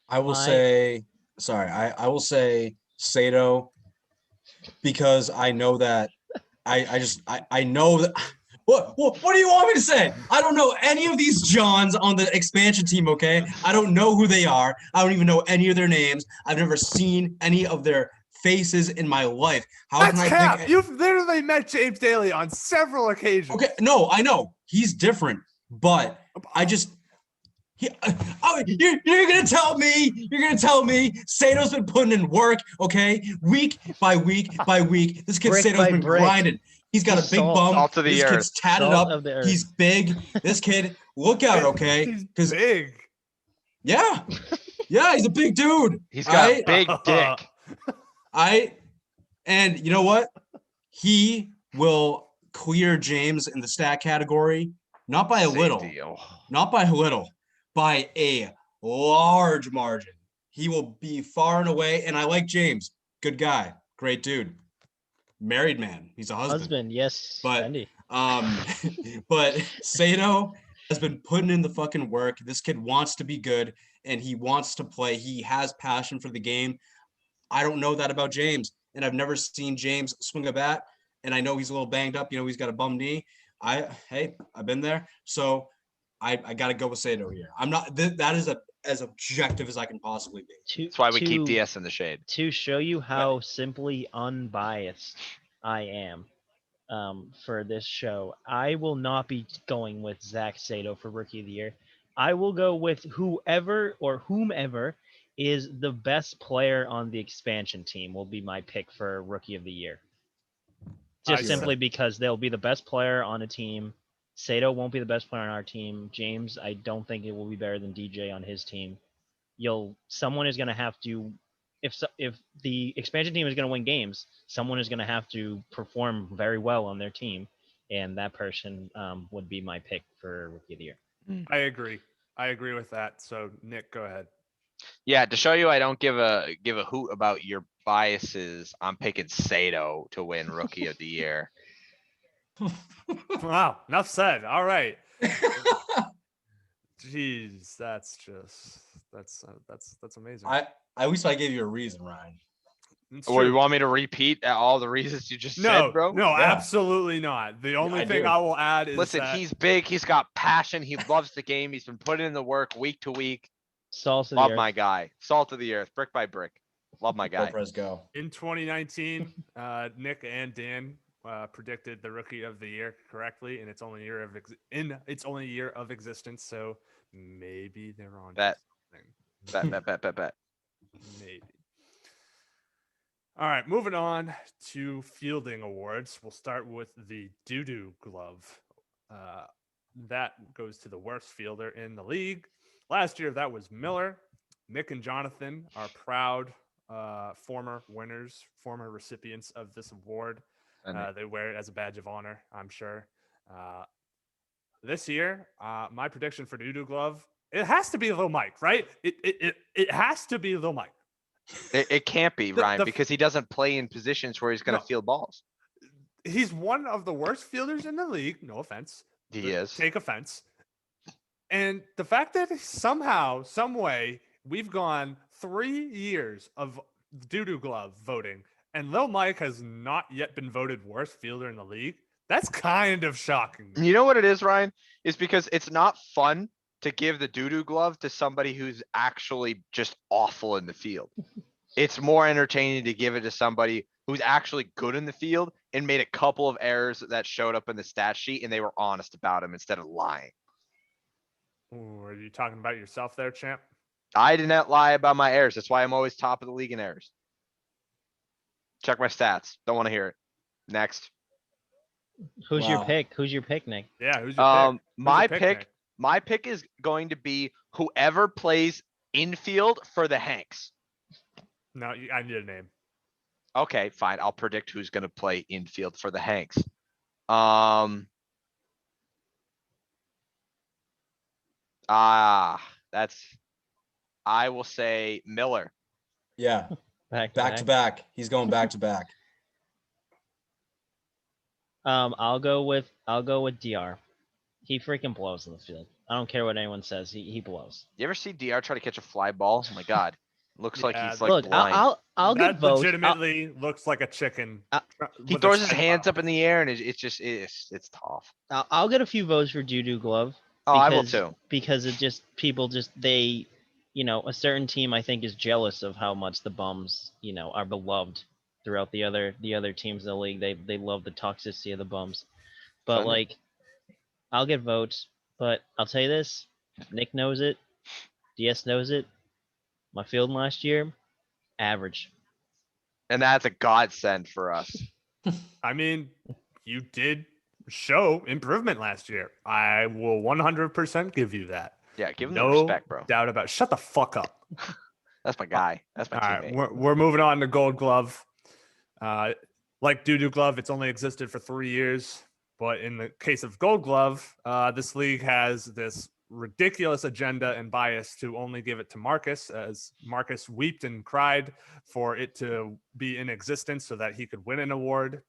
Speaker 1: I will say Sato, because I know that I know that. What do you want me to say? I don't know any of these Johns on the expansion team, okay? I don't know who they are. I don't even know any of their names. I've never seen any of their faces in my life.
Speaker 3: That's cap. You've literally met James Daly on several occasions.
Speaker 1: Okay, no, I know. He's different, but I just you're gonna tell me Sato's been putting in work, okay? Week by week by week. This kid Sato's been grinding. He's got a big bum. This kid's tatted up. He's big. This kid, look out, okay?
Speaker 3: He's big.
Speaker 1: Yeah. Yeah, he's a big dude.
Speaker 2: He's got a big dick.
Speaker 1: And you know what? He will clear James in the stat category, not by a little. Not by a little. By a large margin. He will be far and away. And I like James. Good guy. Great dude. Married man. He's a husband.
Speaker 4: Yes.
Speaker 1: But but Sato has been putting in the fucking work. This kid wants to be good and he wants to play. He has passion for the game. I don't know that about James. And I've never seen James swing a bat. And I know he's a little banged up. You know, he's got a bum knee. I've been there. So I got to go with Sato here. I'm not. That is as objective as I can possibly be.
Speaker 2: That's why we keep DS in the shade.
Speaker 4: To show you how simply unbiased I am for this show, I will not be going with Zach Sato for Rookie of the Year. I will go with whomever is the best player on the expansion team will be my pick for Rookie of the Year. Just simply because they'll be the best player on a team. Sato won't be the best player on our team. James, I don't think it will be better than DJ on his team. Someone is going to have to, if the expansion team is going to win games, someone is going to have to perform very well on their team, and that person would be my pick for Rookie of the Year.
Speaker 3: I agree with that. So Nick, go ahead.
Speaker 2: Yeah, to show you I don't give a hoot about your biases, I'm picking Sato to win Rookie of the Year.
Speaker 3: Wow, enough said. All right. Jeez, that's amazing.
Speaker 1: At least I gave you a reason, Ryan.
Speaker 2: Or you want me to repeat all the reasons you just said, bro?
Speaker 3: No, absolutely not. The only thing I will add is
Speaker 2: he's big, he's got passion, he loves the game, he's been putting in the work week to week.
Speaker 4: Salt of the earth.
Speaker 2: My guy. Salt of the earth, brick by brick. Love my guy.
Speaker 1: Go.
Speaker 3: In 2019, Nick and Dan predicted the Rookie of the Year correctly, and it's only a year of existence. So maybe they're on something.
Speaker 2: Bet.
Speaker 3: Maybe. All right, moving on to fielding awards. We'll start with the doo-doo glove. that goes to the worst fielder in the league. Last year, that was Miller. Nick and Jonathan are proud former winners, former recipients of this award. They wear it as a badge of honor, I'm sure. This year, my prediction for Doo-Doo Glove, it has to be Lil Mike, right? It has to be Lil Mike.
Speaker 2: It can't be, Ryan,
Speaker 3: the-
Speaker 2: because he doesn't play in positions where he's going to
Speaker 3: No.
Speaker 2: field balls.
Speaker 3: He's one of the worst fielders in the league. No offense.
Speaker 2: He is.
Speaker 3: Take offense. And the fact that somehow, some way, we've gone 3 years of Doo-Doo Glove voting, and Lil Mike has not yet been voted worst fielder in the league. That's kind of shocking.
Speaker 2: You know what it is, Ryan? Is because it's not fun to give the doo-doo glove to somebody who's actually just awful in the field. It's more entertaining to give it to somebody who's actually good in the field and made a couple of errors that showed up in the stat sheet and they were honest about them instead of lying.
Speaker 3: Ooh, are you talking about yourself there, champ?
Speaker 2: I did not lie about my errors. That's why I'm always top of the league in errors. Check my stats. Don't want to hear it. Next.
Speaker 4: Who's your
Speaker 1: Wow.
Speaker 4: pick? Who's your pick, Nick?
Speaker 3: Yeah, who's your pick?
Speaker 2: My
Speaker 3: pick,
Speaker 2: pick,
Speaker 3: Nick?
Speaker 2: my pick is going to be whoever plays infield for the Hanks.
Speaker 3: No, I need a name.
Speaker 2: Okay, fine. I'll predict who's gonna play infield for the Hanks. I will say Miller.
Speaker 1: Yeah, back to back. He's going back to back.
Speaker 4: I'll go with DR. He freaking blows in the field. I don't care what anyone says. He blows.
Speaker 2: You ever see DR try to catch a fly ball? Oh my god. Looks like
Speaker 3: Yeah,
Speaker 2: he's like
Speaker 4: Look,
Speaker 2: blind.
Speaker 4: I'll
Speaker 3: That
Speaker 4: get votes.
Speaker 3: legitimately looks like a chicken.
Speaker 2: He throws his hands up in the air and it's tough.
Speaker 4: I'll get a few votes for Doo-Doo Glove.
Speaker 2: Oh, I will too.
Speaker 4: Because it just people just they, a certain team I think is jealous of how much the Bums, are beloved throughout the other teams in the league. They love the toxicity of the Bums. But
Speaker 2: Funny.
Speaker 4: like, I'll get votes. But I'll tell you this: Nick knows it, DS knows it. My field last year, average.
Speaker 2: And that's a godsend for us.
Speaker 3: I mean, you did show improvement last year. I will 100% give you that.
Speaker 2: Yeah, give him
Speaker 3: No
Speaker 2: the respect, bro.
Speaker 3: doubt about it. Shut the fuck up.
Speaker 2: That's my guy. That's my
Speaker 3: All right,
Speaker 2: teammate.
Speaker 3: we're moving on to Gold Glove. Like Doo-Doo Glove, it's only existed for 3 years. But in the case of Gold Glove, this league has this ridiculous agenda and bias to only give it to Marcus, as Marcus wept and cried for it to be in existence so that he could win an award.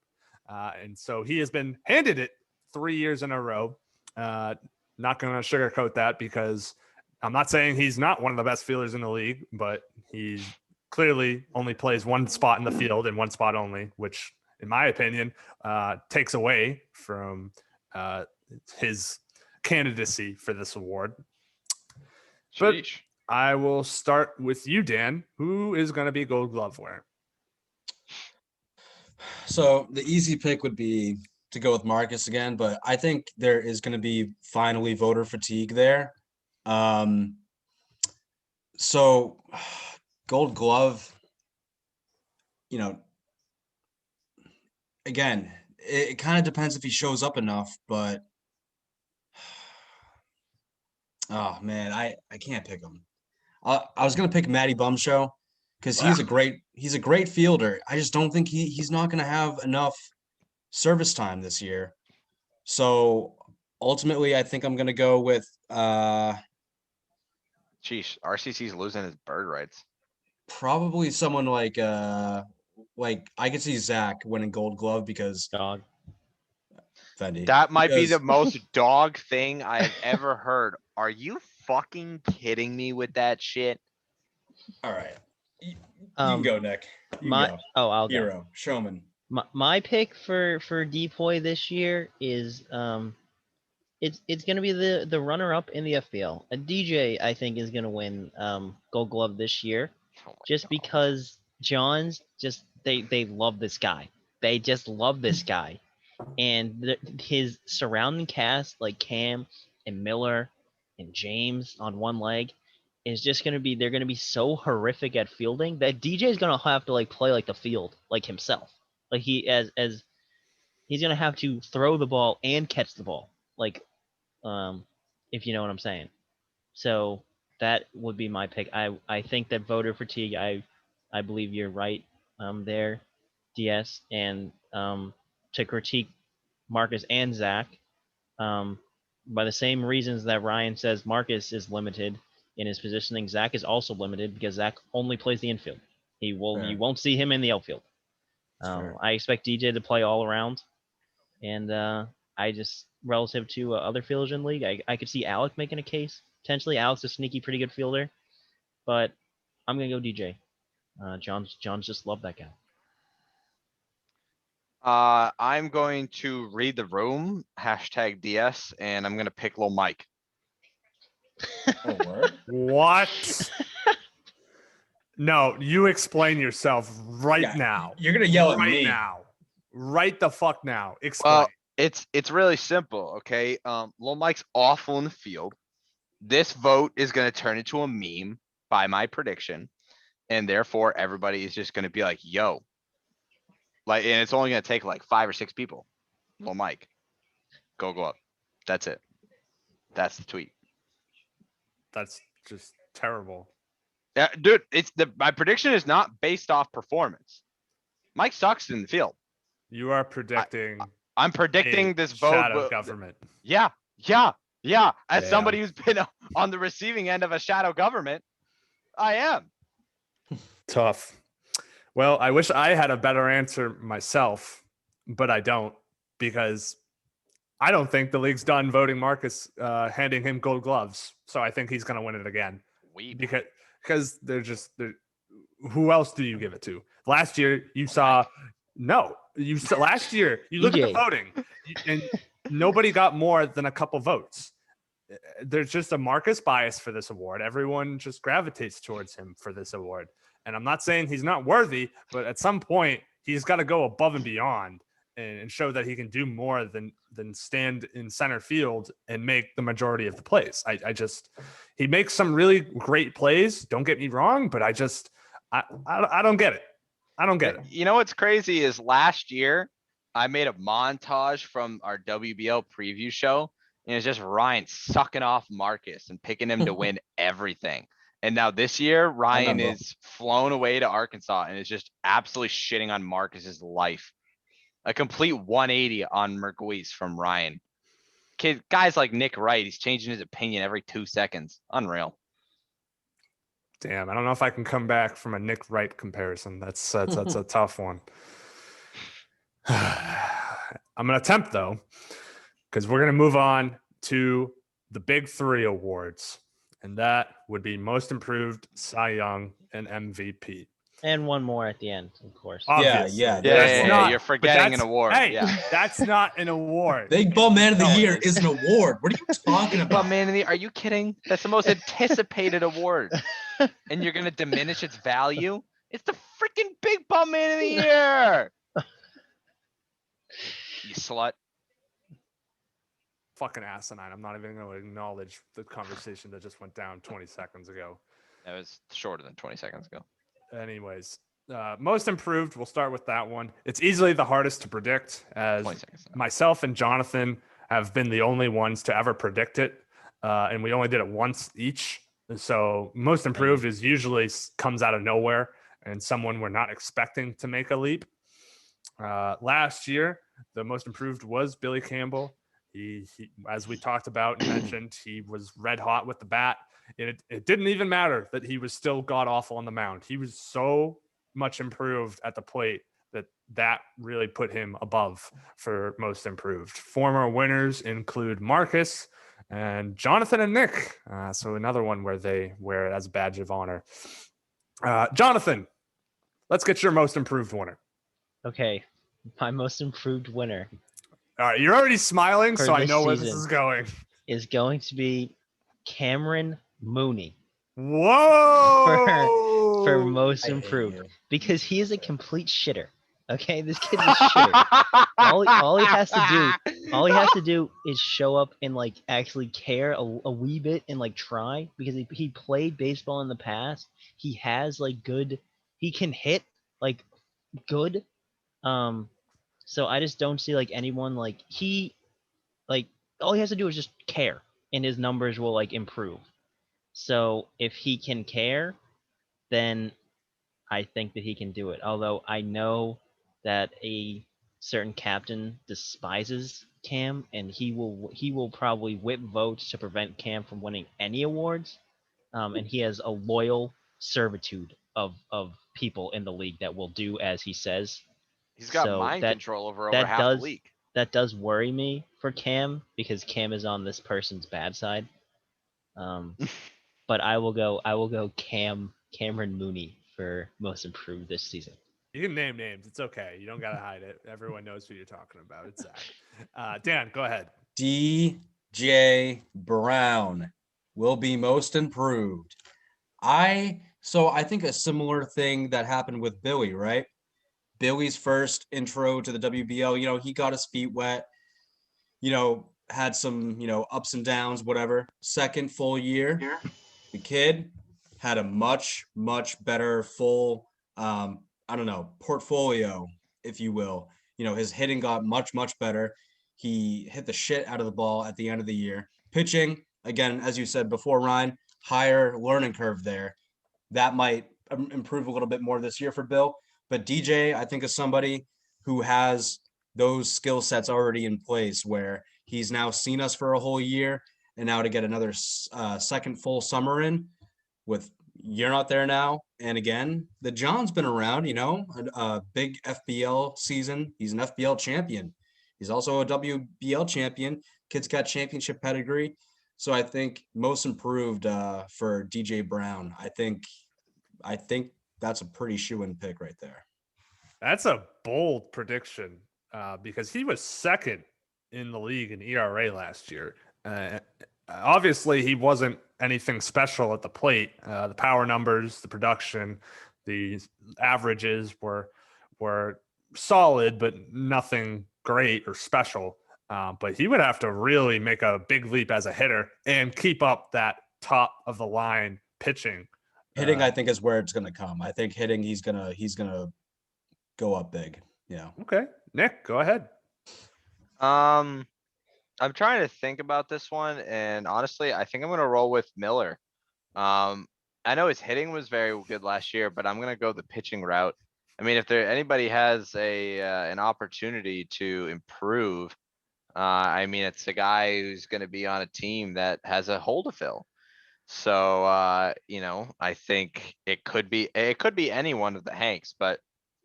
Speaker 3: And so he has been handed it 3 years in a row. Not going to sugarcoat that, because I'm not saying he's not one of the best fielders in the league, but he clearly only plays one spot in the field and one spot only, which in my opinion takes away from his candidacy for this award. But
Speaker 2: Sheesh.
Speaker 3: I will start with you, Dan. Who is going to be Gold Glove wearer?
Speaker 1: So the easy pick would be to go with Marcus again, but I think there is going to be finally voter fatigue there. So Gold Glove, again, it kind of depends if he shows up enough, but oh man, I can't pick him. I was gonna pick Matty Bumshow because he's a great fielder. I just don't think he's not gonna have enough service time this year. So ultimately, I think I'm gonna go with
Speaker 2: Sheesh. RCC's losing his bird rights.
Speaker 1: probably someone like I could see Zach winning Gold Glove because
Speaker 4: Dog.
Speaker 1: Fendi.
Speaker 2: That might be
Speaker 1: Because-
Speaker 2: the most dog thing I've ever heard. Are you fucking kidding me with that shit?
Speaker 1: All right, you can go, Nick. You can go.
Speaker 4: I'll go.
Speaker 1: Hero, showman.
Speaker 4: My pick for Depoy this year is it's gonna be the runner up in the FBL. A DJ I think is gonna win Gold Glove this year,
Speaker 2: Oh my
Speaker 4: just
Speaker 2: God.
Speaker 4: because John's just they love this guy. They just love this guy, and his surrounding cast like Cam and Miller and James on one leg is just they're gonna be so horrific at fielding that DJ is gonna have to like play like the field like himself. Like he as he's gonna have to throw the ball and catch the ball like if you know what I'm saying. So that would be my pick. I think that voter fatigue. I believe you're right there, DS, and to critique Marcus and Zach by the same reasons that Ryan says Marcus is limited in his positioning. Zach is also limited because Zach only plays the infield. You won't see him in the outfield. I expect DJ to play all around, and I just relative to other fielders in the league, I could see Alec making a case potentially. Alec's a sneaky, pretty good fielder, but I'm gonna go DJ. John's just love that guy.
Speaker 2: I'm going to read the room, hashtag DS, and I'm gonna pick Lil Mike.
Speaker 1: Oh, word?
Speaker 3: What? No, you explain yourself right
Speaker 1: Yeah,
Speaker 3: now.
Speaker 1: You're gonna yell at
Speaker 3: Right
Speaker 1: me.
Speaker 3: now. Right the fuck now. Explain.
Speaker 2: Well, it's really simple, okay? Lil Mike's awful in the field. This vote is gonna turn into a meme by my prediction, and therefore everybody is just gonna be like, yo. Like, and it's only gonna take like 5 or 6 people. Lil Mike, go up. That's it. That's the tweet.
Speaker 3: That's just terrible.
Speaker 2: Yeah, dude, my prediction is not based off performance. Mike sucks in the field.
Speaker 3: You are predicting
Speaker 2: I'm predicting this vote.
Speaker 3: shadow government.
Speaker 2: Yeah. As
Speaker 3: Damn.
Speaker 2: somebody who's been on the receiving end of a shadow government, I am.
Speaker 3: Tough. Well, I wish I had a better answer myself, but I don't, because I don't think the league's done voting Marcus, handing him gold gloves. So I think he's going to win it again. Because they're who else do you give it to? Last year you saw last year you look at the voting and nobody got more than a couple votes. There's just a Marcus bias for this award. Everyone just gravitates towards him for this award. And I'm not saying he's not worthy, but at some point he's got to go above and beyond and show that he can do more than stand in center field and make the majority of the plays. He makes some really great plays. Don't get me wrong, but I don't get it. I don't get it.
Speaker 2: You know what's crazy is last year I made a montage from our WBL preview show, and it's just Ryan sucking off Marcus and picking him to win everything. And now this year, Ryan is flown away to Arkansas and is just absolutely shitting on Marcus's life. A complete 180 on Merguez from Ryan. Guys like Nick Wright, he's changing his opinion every 2 seconds. Unreal.
Speaker 3: Damn, I don't know if I can come back from a Nick Wright comparison. That's a tough one. I'm gonna attempt though, because we're gonna move on to the big 3 awards, and that would be Most Improved, Cy Young, and MVP.
Speaker 4: And one more at the end, of course.
Speaker 3: Obviously.
Speaker 2: Yeah. You're forgetting an award.
Speaker 3: Hey, that's not an award.
Speaker 1: Big Bum Man of the Year is an award. What are you talking
Speaker 2: Big
Speaker 1: about?
Speaker 2: Bum Man of the Year? Are you kidding? That's the most anticipated award. And you're gonna diminish its value? It's the freaking Big Bum Man of the Year. You slut.
Speaker 3: Fucking asinine. I'm not even going to acknowledge the conversation that just went down 20 seconds ago.
Speaker 2: That was shorter than 20 seconds ago.
Speaker 3: Anyways, Most Improved, we'll start with that one. It's easily the hardest to predict, as myself and Jonathan have been the only ones to ever predict it. And we only did it once each. So Most Improved is usually comes out of nowhere and someone we're not expecting to make a leap. Last year, the Most Improved was Billy Campbell. He as we talked about and mentioned, he was red hot with the bat. And it didn't even matter that he was still god awful on the mound. He was so much improved at the plate that really put him above for Most Improved. Former winners include Marcus and Jonathan and Nick. So another one where they wear it as a badge of honor. Jonathan, let's get your Most Improved winner.
Speaker 4: Okay, my Most Improved winner.
Speaker 3: All right, you're already smiling, so I know where this
Speaker 4: season
Speaker 3: is going.
Speaker 4: Is going to be Cameron Mooney.
Speaker 3: Whoa!
Speaker 4: For Most Improved, because he is a complete shitter. Okay, this kid's a shitter. all he has to do is show up and like actually care a wee bit and like try, because he played baseball in the past. He has like good. He can hit like good. So I just don't see like anyone like he, like all he has to do is just care, and his numbers will like improve. So if he can care, then I think that he can do it. Although I know that a certain captain despises Cam, and he will probably whip votes to prevent Cam from winning any awards. And he has a loyal servitude of people in the league that will do as he says.
Speaker 2: He's got
Speaker 4: So
Speaker 2: mind
Speaker 4: that
Speaker 2: control over
Speaker 4: that
Speaker 2: half the
Speaker 4: does
Speaker 2: league.
Speaker 4: that does worry me for Cam, because Cam is on this person's bad side. But I will go Cameron Mooney for most improved this season.
Speaker 3: You can name names. It's okay. You don't gotta hide it. Everyone knows who you're talking about. It's Zach. Dan, go ahead.
Speaker 1: DJ Brown will be most improved. So I think a similar thing that happened with Billy, right? Billy's first intro to the WBL, he got his feet wet, had some, ups and downs, whatever. Second full year, the kid had a much, much better full, portfolio, if you will. His hitting got much, much better. He hit the shit out of the ball at the end of the year. Pitching, again, as you said before, Ryan, higher learning curve there. That might improve a little bit more this year for Bill. But DJ, I think, is somebody who has those skill sets already in place, where he's now seen us for a whole year, and now to get another second full summer in with you're not there now. And again, the John's been around, a big FBL season. He's an FBL champion. He's also a WBL champion. Kid's got championship pedigree. So I think most improved for DJ Brown. I think that's a pretty shoe-in pick right there.
Speaker 3: That's a bold prediction because he was second in the league in ERA last year. Obviously, he wasn't anything special at the plate. The power numbers, the production, the averages were solid, but nothing great or special. But he would have to really make a big leap as a hitter and keep up that top of the line pitching.
Speaker 1: Hitting, I think, is where it's going to come. I think hitting, he's gonna go up big. Yeah.
Speaker 3: Okay, Nick, go ahead.
Speaker 2: I'm trying to think about this one, and honestly, I think I'm gonna roll with Miller. I know his hitting was very good last year, but I'm gonna go the pitching route. I mean, if anybody has an opportunity to improve, it's the guy who's gonna be on a team that has a hole to fill. So, I think it could be any one of the Hanks, but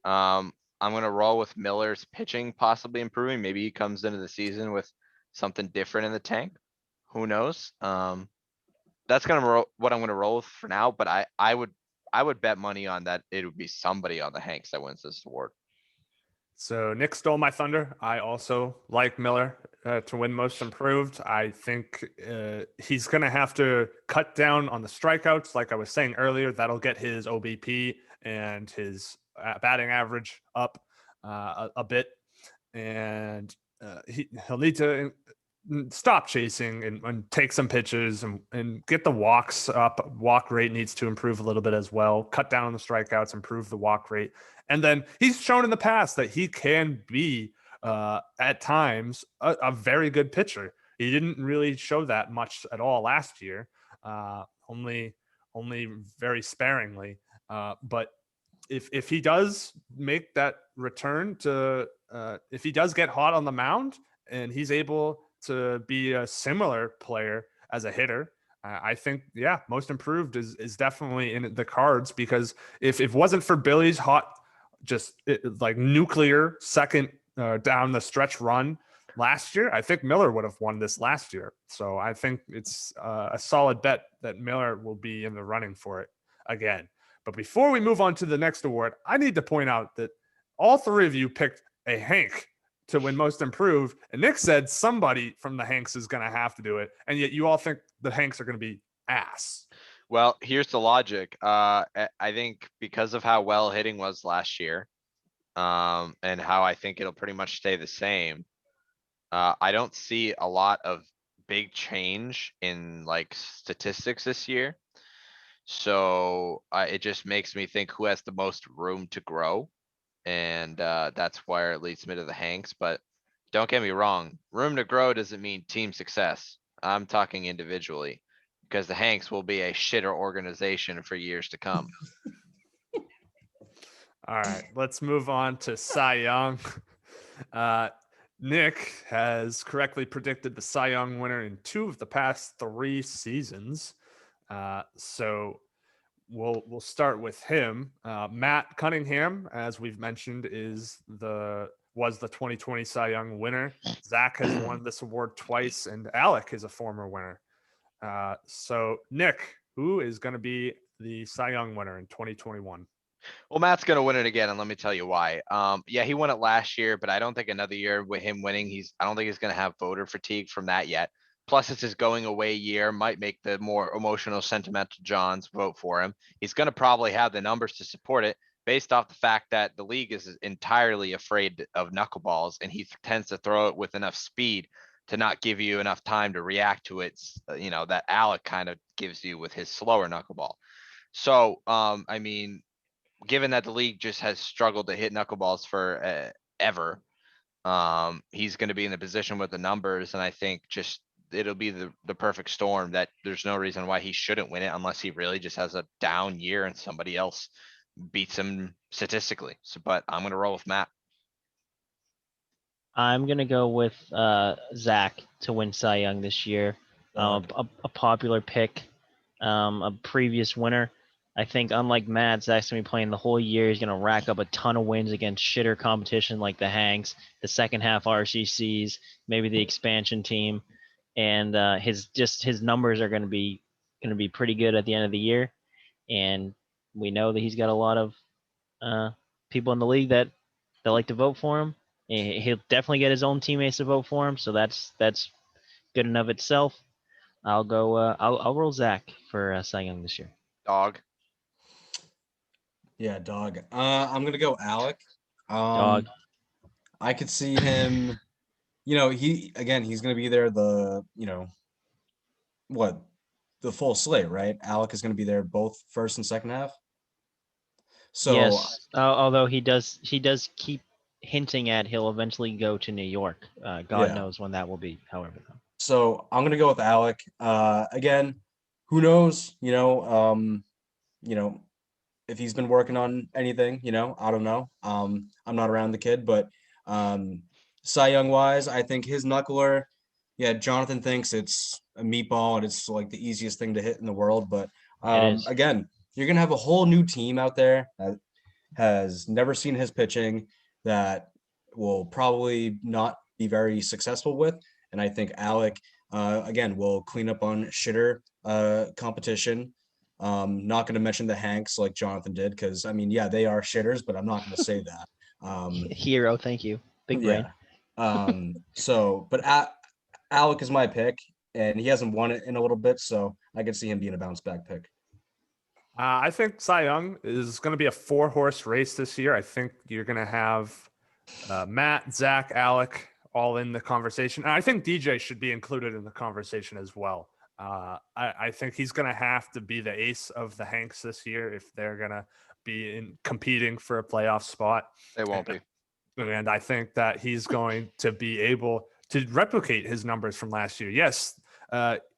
Speaker 2: I'm gonna roll with Miller's pitching possibly improving. Maybe he comes into the season with something different in the tank. Who knows? That's what I'm gonna roll with for now. But I would bet money on that it would be somebody on the Hanks that wins this award.
Speaker 3: So Nick stole my thunder. I also like Miller to win most improved. I think he's going to have to cut down on the strikeouts. Like I was saying earlier, that'll get his OBP and his batting average up a bit. And he'll need to stop chasing and take some pitches and get the walks up. Walk rate needs to improve a little bit as well. Cut down on the strikeouts, improve the walk rate. And then he's shown in the past that he can be at times a very good pitcher. He didn't really show that much at all last year, only very sparingly. But if he does make that return to, if he does get hot on the mound and he's able to be a similar player as a hitter, I think, most improved is definitely in the cards, because if it wasn't for Billy's hot, like nuclear second down the stretch run last year, I think Miller would have won this last year. So I think it's a solid bet that Miller will be in the running for it again. But before we move on to the next award, I need to point out that all three of you picked a Hank to win most improved, and Nick said somebody from the Hanks is going to have to do it, and yet you all think the Hanks are going to be ass.
Speaker 2: Well, here's the logic. I think because of how well hitting was last year, and how I think it'll pretty much stay the same, I don't see a lot of big change in like statistics this year. So it just makes me think who has the most room to grow. And that's where it leads me to the Hanks. But Don't get me wrong. Room to grow doesn't mean team success. I'm talking individually because the Hanks will be a shitter organization for years to come.
Speaker 3: All right, let's move on to Cy Young. Nick has correctly predicted the Cy Young winner in 2 of the past 3 seasons. So we'll start with him. Matt Cunningham, as we've mentioned, was the 2020 Cy Young winner. Zach has won this award twice, and Alec is a former winner. So Nick, who is going to be the Cy Young winner in 2021?
Speaker 2: Well, Matt's gonna win it again, and let me tell you why. Yeah, he won it last year, but I don't think another year with him winning, I don't think he's gonna have voter fatigue from that yet. Plus, it's his going away year, might make the more emotional, sentimental Johns vote for him. He's gonna probably have the numbers to support it, based off the fact that the league is entirely afraid of knuckleballs, and he tends to throw it with enough speed to not give you enough time to react to it. That Alec kind of gives you with his slower knuckleball. So, I mean, given that the league just has struggled to hit knuckleballs for ever, he's going to be in the position with the numbers, and I think just it'll be the perfect storm that there's no reason why he shouldn't win it unless he really just has a down year and somebody else beats him statistically. So, but I'm going to roll with Matt.
Speaker 4: I'm gonna go with Zach to win Cy Young this year. A popular pick, a previous winner. I think unlike Matt, Zach's gonna be playing the whole year. He's gonna rack up a ton of wins against shitter competition like the Hanks, the second half RCCs, maybe the expansion team, and his numbers are gonna be pretty good at the end of the year. And we know that he's got a lot of people in the league that like to vote for him. He'll definitely get his own teammates to vote for him, so that's good enough itself. I'll go. I'll roll Zach for Cy Young this year.
Speaker 2: Dog.
Speaker 1: Yeah, dog. I'm gonna go Alec.
Speaker 4: Dog.
Speaker 1: I could see him. He's gonna be there. The full slate, right? Alec is gonna be there both first and second half. So
Speaker 4: yes, although he does keep hinting at he'll eventually go to New York. God knows when that will be. However, though.
Speaker 1: So I'm gonna go with Alec. Again, who knows? If he's been working on anything, I don't know. I'm not around the kid, but Cy Young wise, I think his knuckler, yeah, Jonathan thinks it's a meatball and it's like the easiest thing to hit in the world. But again, you're gonna have a whole new team out there that has never seen his pitching, that will probably not be very successful with. And I think Alec, again, will clean up on shitter competition. Not going to mention the Hanks like Jonathan did, because I mean, yeah, they are shitters, but I'm not going to say that.
Speaker 4: Hero, thank you, big brain.
Speaker 1: But Alec is my pick, and he hasn't won it in a little bit, so I could see him being a bounce back pick.
Speaker 3: I think Cy Young is going to be a 4-horse race this year. I think you're going to have Matt, Zach, Alec all in the conversation. And I think DJ should be included in the conversation as well. I think he's going to have to be the ace of the Hanks this year if they're going to be competing for a playoff spot.
Speaker 2: They won't be.
Speaker 3: And I think that he's going to be able to replicate his numbers from last year. Yes,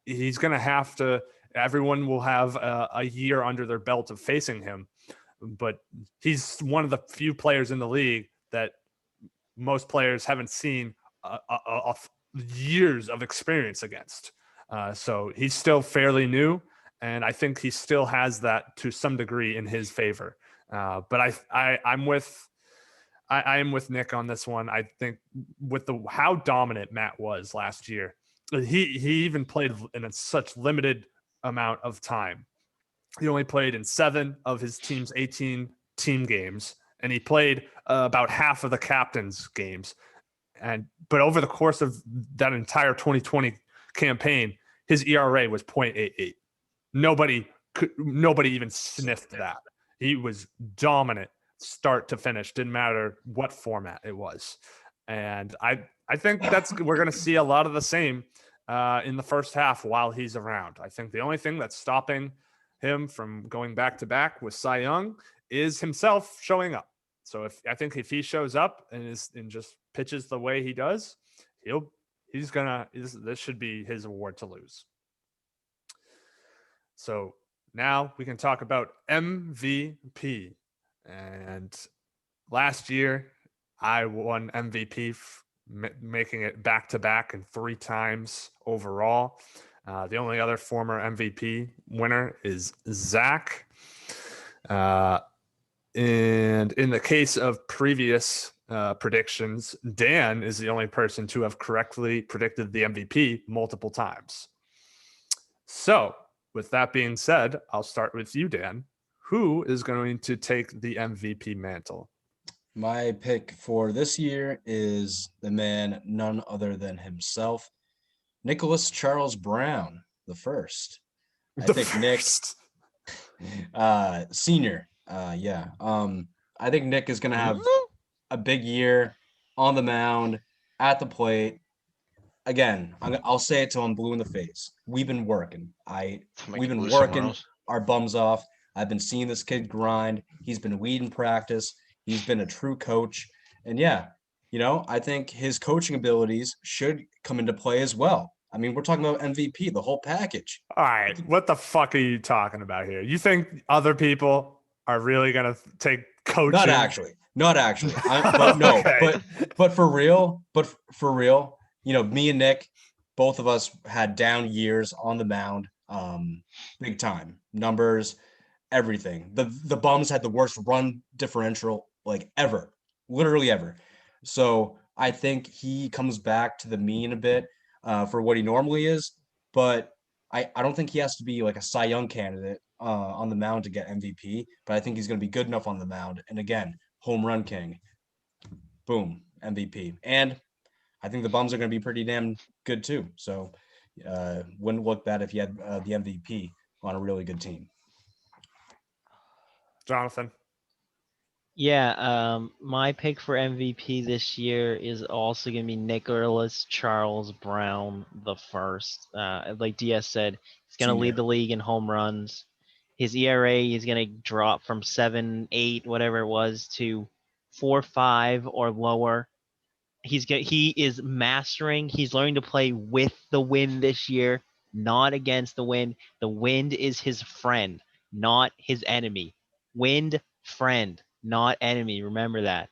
Speaker 3: he's going to have to. Everyone will have a year under their belt of facing him, but he's one of the few players in the league that most players haven't seen years of experience against. So he's still fairly new, and I think he still has that to some degree in his favor. But I am with Nick on this one. I think with how dominant Matt was last year, he even played in such limited amount of time. He only played in 7 of his team's 18 team games, and he played about half of the captain's games. But over the course of that entire 2020 campaign, his ERA was 0.88. Nobody even sniffed that. He was dominant start to finish. Didn't matter what format it was. And I think we're going to see a lot of the same in the first half while he's around. I think the only thing that's stopping him from going back to back with Cy Young is himself showing up. So if he shows up and just pitches the way he does, this should be his award to lose. So now we can talk about MVP. And last year, I won MVP, making it back to back and 3 times overall. The only other former MVP winner is Zach. And in the case of previous predictions, Dan is the only person to have correctly predicted the MVP multiple times. So, with that being said, I'll start with you, Dan. Who is going to take the MVP mantle?
Speaker 1: My pick for this year is the man none other than himself, Nicholas Charles Brown, the first. I think Nick, senior. Yeah. I think Nick is gonna have a big year on the mound, at the plate. Again, I'll say it till I'm blue in the face. We've been working. We've been working our bums off. I've been seeing this kid grind. He's been leading practice. He's been a true coach. And yeah, I think his coaching abilities should come into play as well. I mean, we're talking about MVP, the whole package.
Speaker 3: All right. What the fuck are you talking about here? You think other people are really going to take coaching?
Speaker 1: Not actually. But no,
Speaker 3: Okay.
Speaker 1: but for real, me and Nick, both of us had down years on the mound, big time. Numbers, everything. The Bums had the worst run differential like ever, literally ever. So I think he comes back to the mean a bit for what he normally is, but I don't think he has to be like a Cy Young candidate on the mound to get MVP, but I think he's going to be good enough on the mound. And again, home run king, boom, MVP. And I think the Bums are going to be pretty damn good too. So wouldn't look bad if he had the MVP on a really good team.
Speaker 3: Jonathan.
Speaker 4: Yeah, my pick for MVP this year is also going to be Nicholas Charles Brown the first. Like DS said, he's going to lead the league in home runs. His ERA is going to drop from 7.8, whatever it was, to 4.5 or lower. He is mastering. He's learning to play with the wind this year, not against the wind. The wind is his friend, not his enemy. Wind, friend, not enemy. Remember that.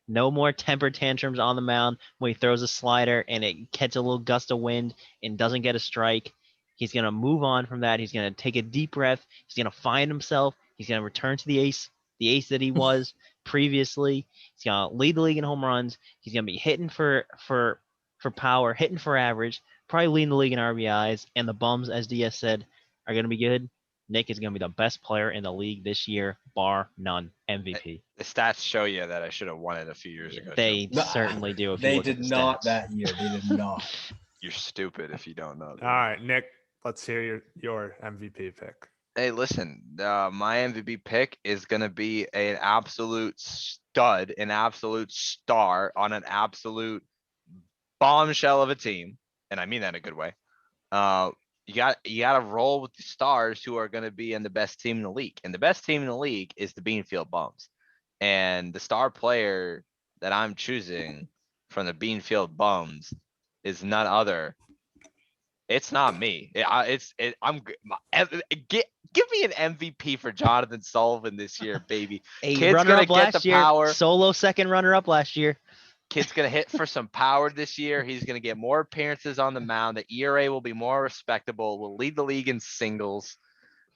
Speaker 4: No more temper tantrums on the mound when he throws a slider and it gets a little gust of wind and doesn't get a strike. He's going to move on from that. He's going to take a deep breath. He's going to find himself. He's going to return to the ace that he was previously. He's going to lead the league in home runs. He's going to be hitting for power, hitting for average, probably leading the league in RBIs. And the Bums, as DS said, are going to be good. Nick is going to be the best player in the league this year, bar none. MVP.
Speaker 2: The stats show you that I should have won it a few years ago.
Speaker 4: They certainly do. If
Speaker 1: They
Speaker 4: you look
Speaker 1: did
Speaker 4: at the
Speaker 1: not
Speaker 4: stats.
Speaker 1: that year. They did not.
Speaker 2: You're stupid if you don't know that.
Speaker 3: All right, Nick, let's hear your MVP pick.
Speaker 2: Hey, listen, my MVP pick is going to be an absolute stud, an absolute star on an absolute bombshell of a team. And I mean that in a good way. You got to roll with the stars who are going to be in the best team in the league. And the best team in the league is the BeanField Bums. And the star player that I'm choosing from the BeanField Bums is none other. It's not me. Give me an MVP for Jonathan Sullivan this year, baby.
Speaker 4: A runner-up last year.
Speaker 2: Power.
Speaker 4: Solo second runner-up last year.
Speaker 2: Kid's gonna hit for some power this year. He's gonna get more appearances on the mound. The ERA will be more respectable. Will lead the league in singles.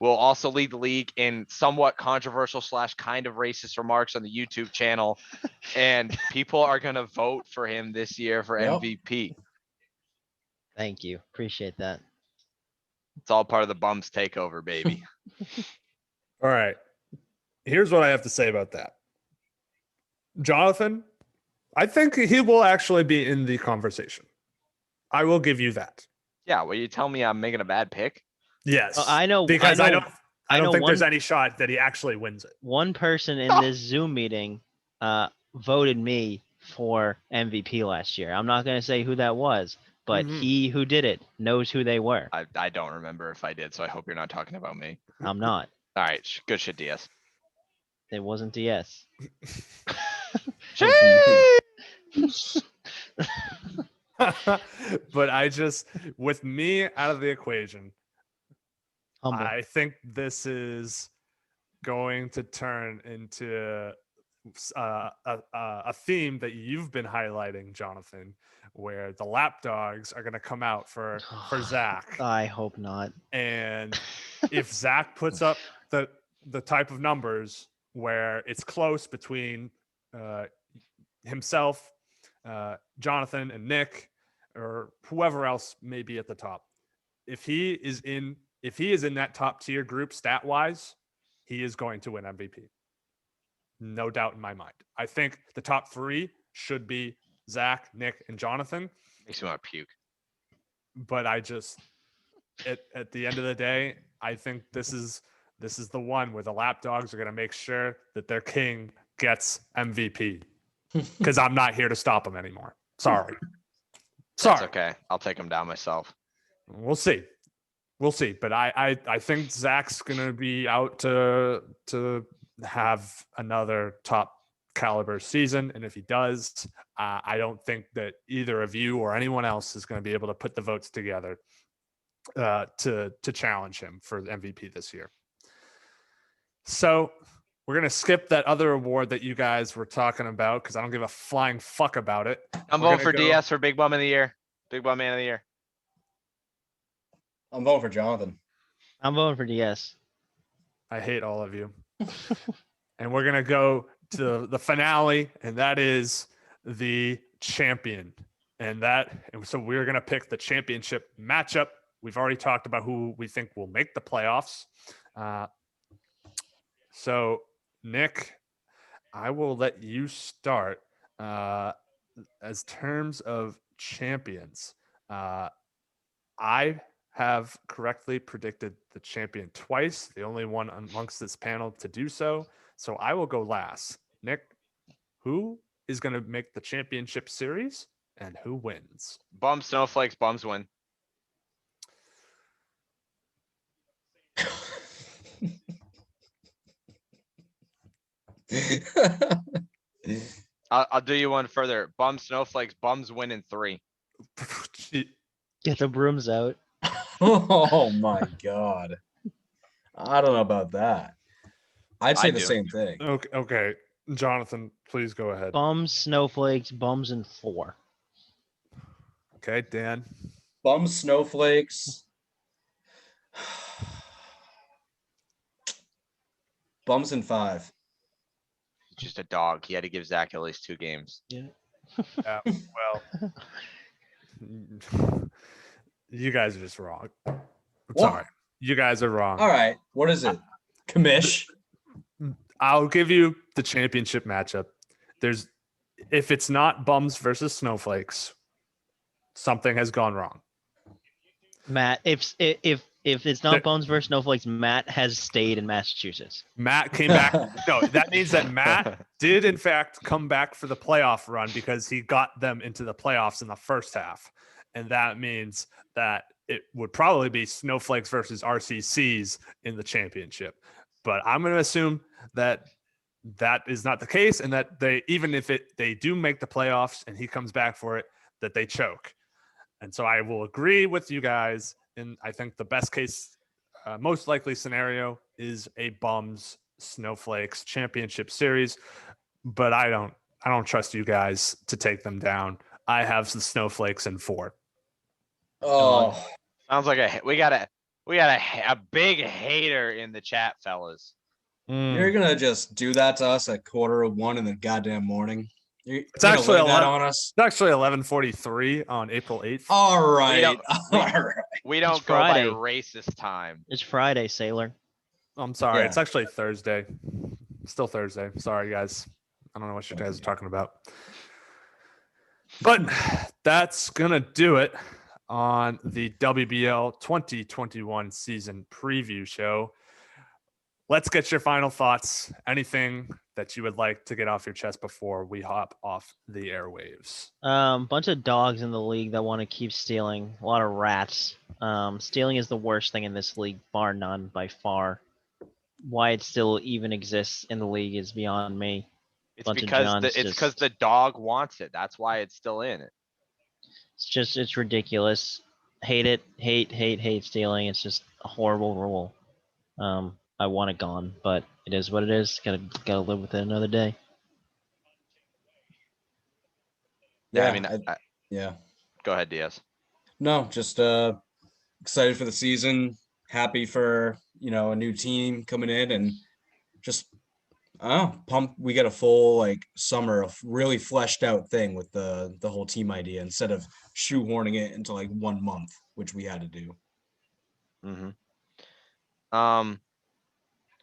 Speaker 2: Will also lead the league in somewhat controversial / kind of racist remarks on the YouTube channel. And people are gonna vote for him this year for MVP.
Speaker 4: Thank you. Appreciate that.
Speaker 2: It's all part of the Bums takeover, baby.
Speaker 3: All right. Here's what I have to say about that. Jonathan, I think he will actually be in the conversation. I will give you that.
Speaker 2: Yeah, well, you tell me I'm making a bad pick?
Speaker 3: Yes.
Speaker 4: I know.
Speaker 3: Because I don't think
Speaker 4: one,
Speaker 3: there's any shot that he actually wins it.
Speaker 4: One person in this Zoom meeting voted me for MVP last year. I'm not going to say who that was, but he who did it knows who they were.
Speaker 2: I don't remember if I did, so I hope you're not talking about me.
Speaker 4: I'm not.
Speaker 2: All right, good shit, DS.
Speaker 4: It wasn't DS.
Speaker 3: But I just, with me out of the equation,
Speaker 4: Humble.
Speaker 3: I think this is going to turn into a theme that you've been highlighting, Jonathan, where the lapdogs are going to come out for Zach.
Speaker 4: I hope not.
Speaker 3: And if Zach puts up the type of numbers where it's close between himself, Jonathan, and Nick, or whoever else may be at the top, if he is in that top tier group stat wise, he is going to win MVP. No doubt in my mind. I think the top 3 should be Zach, Nick, and Jonathan.
Speaker 2: Makes me want to puke.
Speaker 3: But I just, at the end of the day, I think this is the one where the lapdogs are going to make sure that their king gets MVP. Because I'm not here to stop him anymore. Sorry.
Speaker 2: That's okay. I'll take him down myself.
Speaker 3: We'll see. But I think Zach's gonna be out to have another top caliber season, and if he does, I don't think that either of you or anyone else is going to be able to put the votes together to challenge him for the MVP this year. So we're gonna skip that other award that you guys were talking about because I don't give a flying fuck about it.
Speaker 2: I'm voting for DS for Big Bum of the Year. Big Bum Man of the Year.
Speaker 1: I'm voting for Jonathan.
Speaker 4: I'm voting for DS.
Speaker 3: I hate all of you. And we're going to go to the finale, and that is the champion. And so we're going to pick the championship matchup. We've already talked about who we think will make the playoffs. So, Nick, I will let you start. As terms of champions, I have correctly predicted the champion twice, the only one amongst this panel to do so. So I will go last. Nick, who is going to make the championship series and who wins?
Speaker 2: Bum Snowflakes, bums win. I'll do you one further. Bum Snowflakes, bums win in 3.
Speaker 4: Get the brooms out.
Speaker 1: Oh my God. I don't know about that. I'd say
Speaker 2: I
Speaker 1: the
Speaker 2: do.
Speaker 1: same thing.
Speaker 3: Okay. Jonathan, please go ahead.
Speaker 4: Bums, snowflakes, bums in 4.
Speaker 3: Okay, Dan.
Speaker 1: Bum snowflakes. Bums in 5.
Speaker 2: He's just a dog. He had to give Zach at least 2 games.
Speaker 3: Yeah, well, you guys are just wrong. I'm sorry. You guys are wrong.
Speaker 1: All right. What is it? Commish?
Speaker 3: I'll give you the championship matchup. If it's not bums versus snowflakes, something has gone wrong.
Speaker 4: Matt, if it's not bums versus snowflakes, Matt has stayed in Massachusetts.
Speaker 3: Matt came back. No, that means that Matt did in fact come back for the playoff run because he got them into the playoffs in the first half. And that means that it would probably be snowflakes versus RCCs in the championship. But I'm going to assume that is not the case, and that even if they do make the playoffs and he comes back for it, that they choke. And so I will agree with you guys. And I think the best case, most likely scenario is a bums snowflakes championship series. But I don't trust you guys to take them down. I have the snowflakes in 4.
Speaker 1: Oh,
Speaker 2: Sounds like we got a big hater in the chat, fellas.
Speaker 1: you're gonna just do that to us at 1:15 in the goddamn morning.
Speaker 3: It's actually
Speaker 1: that on us.
Speaker 3: It's actually 11:43 on April 8th.
Speaker 1: All right.
Speaker 2: don't-
Speaker 1: All right.
Speaker 2: We don't
Speaker 4: It's
Speaker 2: go by
Speaker 4: Friday.
Speaker 2: racist time.
Speaker 4: It's Friday, sailor.
Speaker 3: I'm sorry.
Speaker 1: Yeah.
Speaker 3: It's actually Thursday. Still Thursday. Sorry, guys. I don't know what you guys are talking about. But that's going to do it on the WBL 2021 season preview show. Let's get your final thoughts. Anything that you would like to get off your chest before we hop off the airwaves?
Speaker 4: Bunch of dogs in the league that want to keep stealing. A lot of rats. Stealing is the worst thing in this league, bar none, by far. Why it still even exists in the league is beyond me.
Speaker 2: It's
Speaker 4: Bunch of
Speaker 2: because
Speaker 4: Johns
Speaker 2: it's because
Speaker 4: just-
Speaker 2: the dog wants it. That's why it's still in it.
Speaker 4: It's ridiculous. Hate it. Hate stealing. It's just a horrible rule. I want it gone, but it is what it is. Gotta live with it another day.
Speaker 2: Yeah, I mean,
Speaker 1: yeah.
Speaker 2: go ahead, Diaz.
Speaker 1: No, just excited for the season. Happy for a new team coming in, and just pumped. We get a full summer of really fleshed out thing with the whole team idea instead of shoehorning it into 1 month, which we had to do.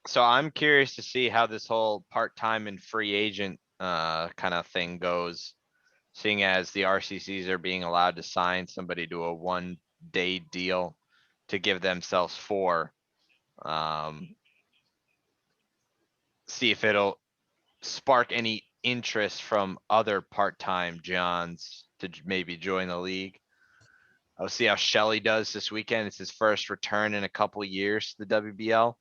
Speaker 2: So I'm curious to see how this whole part-time and free agent kind of thing goes, seeing as the RCCs are being allowed to sign somebody to a 1-day deal to give themselves 4. See if it'll spark any interest from other part-time Johns to maybe join the league. I'll see how Shelley does this weekend. It's his first return in a couple years to the WBL.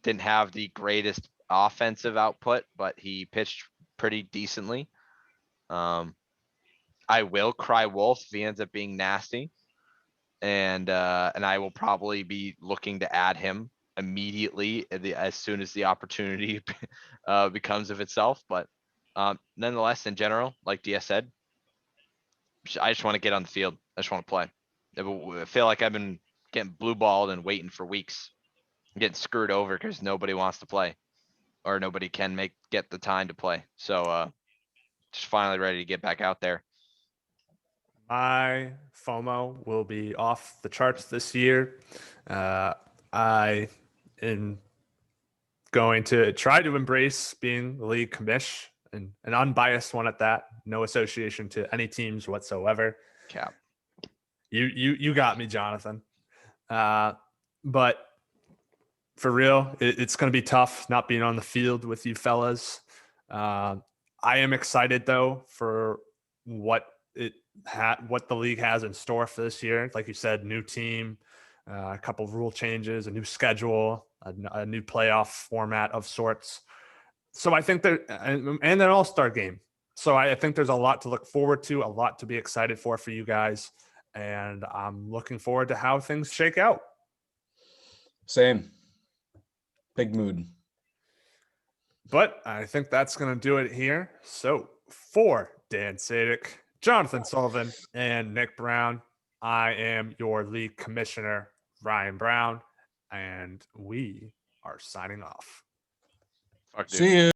Speaker 2: Didn't have the greatest offensive output, but he pitched pretty decently. I will cry wolf if he ends up being nasty. And I will probably be looking to add him immediately as soon as the opportunity becomes of itself. But nonetheless, in general, like Dia said, I just want to get on the field. I just want to play. I feel like I've been getting blue balled and waiting for weeks. I'm getting screwed over because nobody wants to play, or nobody can get the time to play. So just finally ready to get back out there.
Speaker 3: My FOMO will be off the charts this year. I am going to try to embrace being the league commish, and an unbiased one at that. No association to any teams whatsoever.
Speaker 2: Cap.
Speaker 3: You got me, Jonathan. But for real, it's going to be tough not being on the field with you fellas. I am excited though for what the league has in store for this year. Like you said, new team, a couple of rule changes, a new schedule, a new playoff format of sorts. So I think and an all-star game. So I think there's a lot to look forward to, a lot to be excited for you guys. And I'm looking forward to how things shake out.
Speaker 1: Same. Big mood.
Speaker 3: But I think that's going to do it here. So for Dan Sadek, Jonathan Sullivan, and Nick Brown, I am your league commissioner, Ryan Brown, and we are signing off.
Speaker 2: Fuck, dude.
Speaker 1: See you.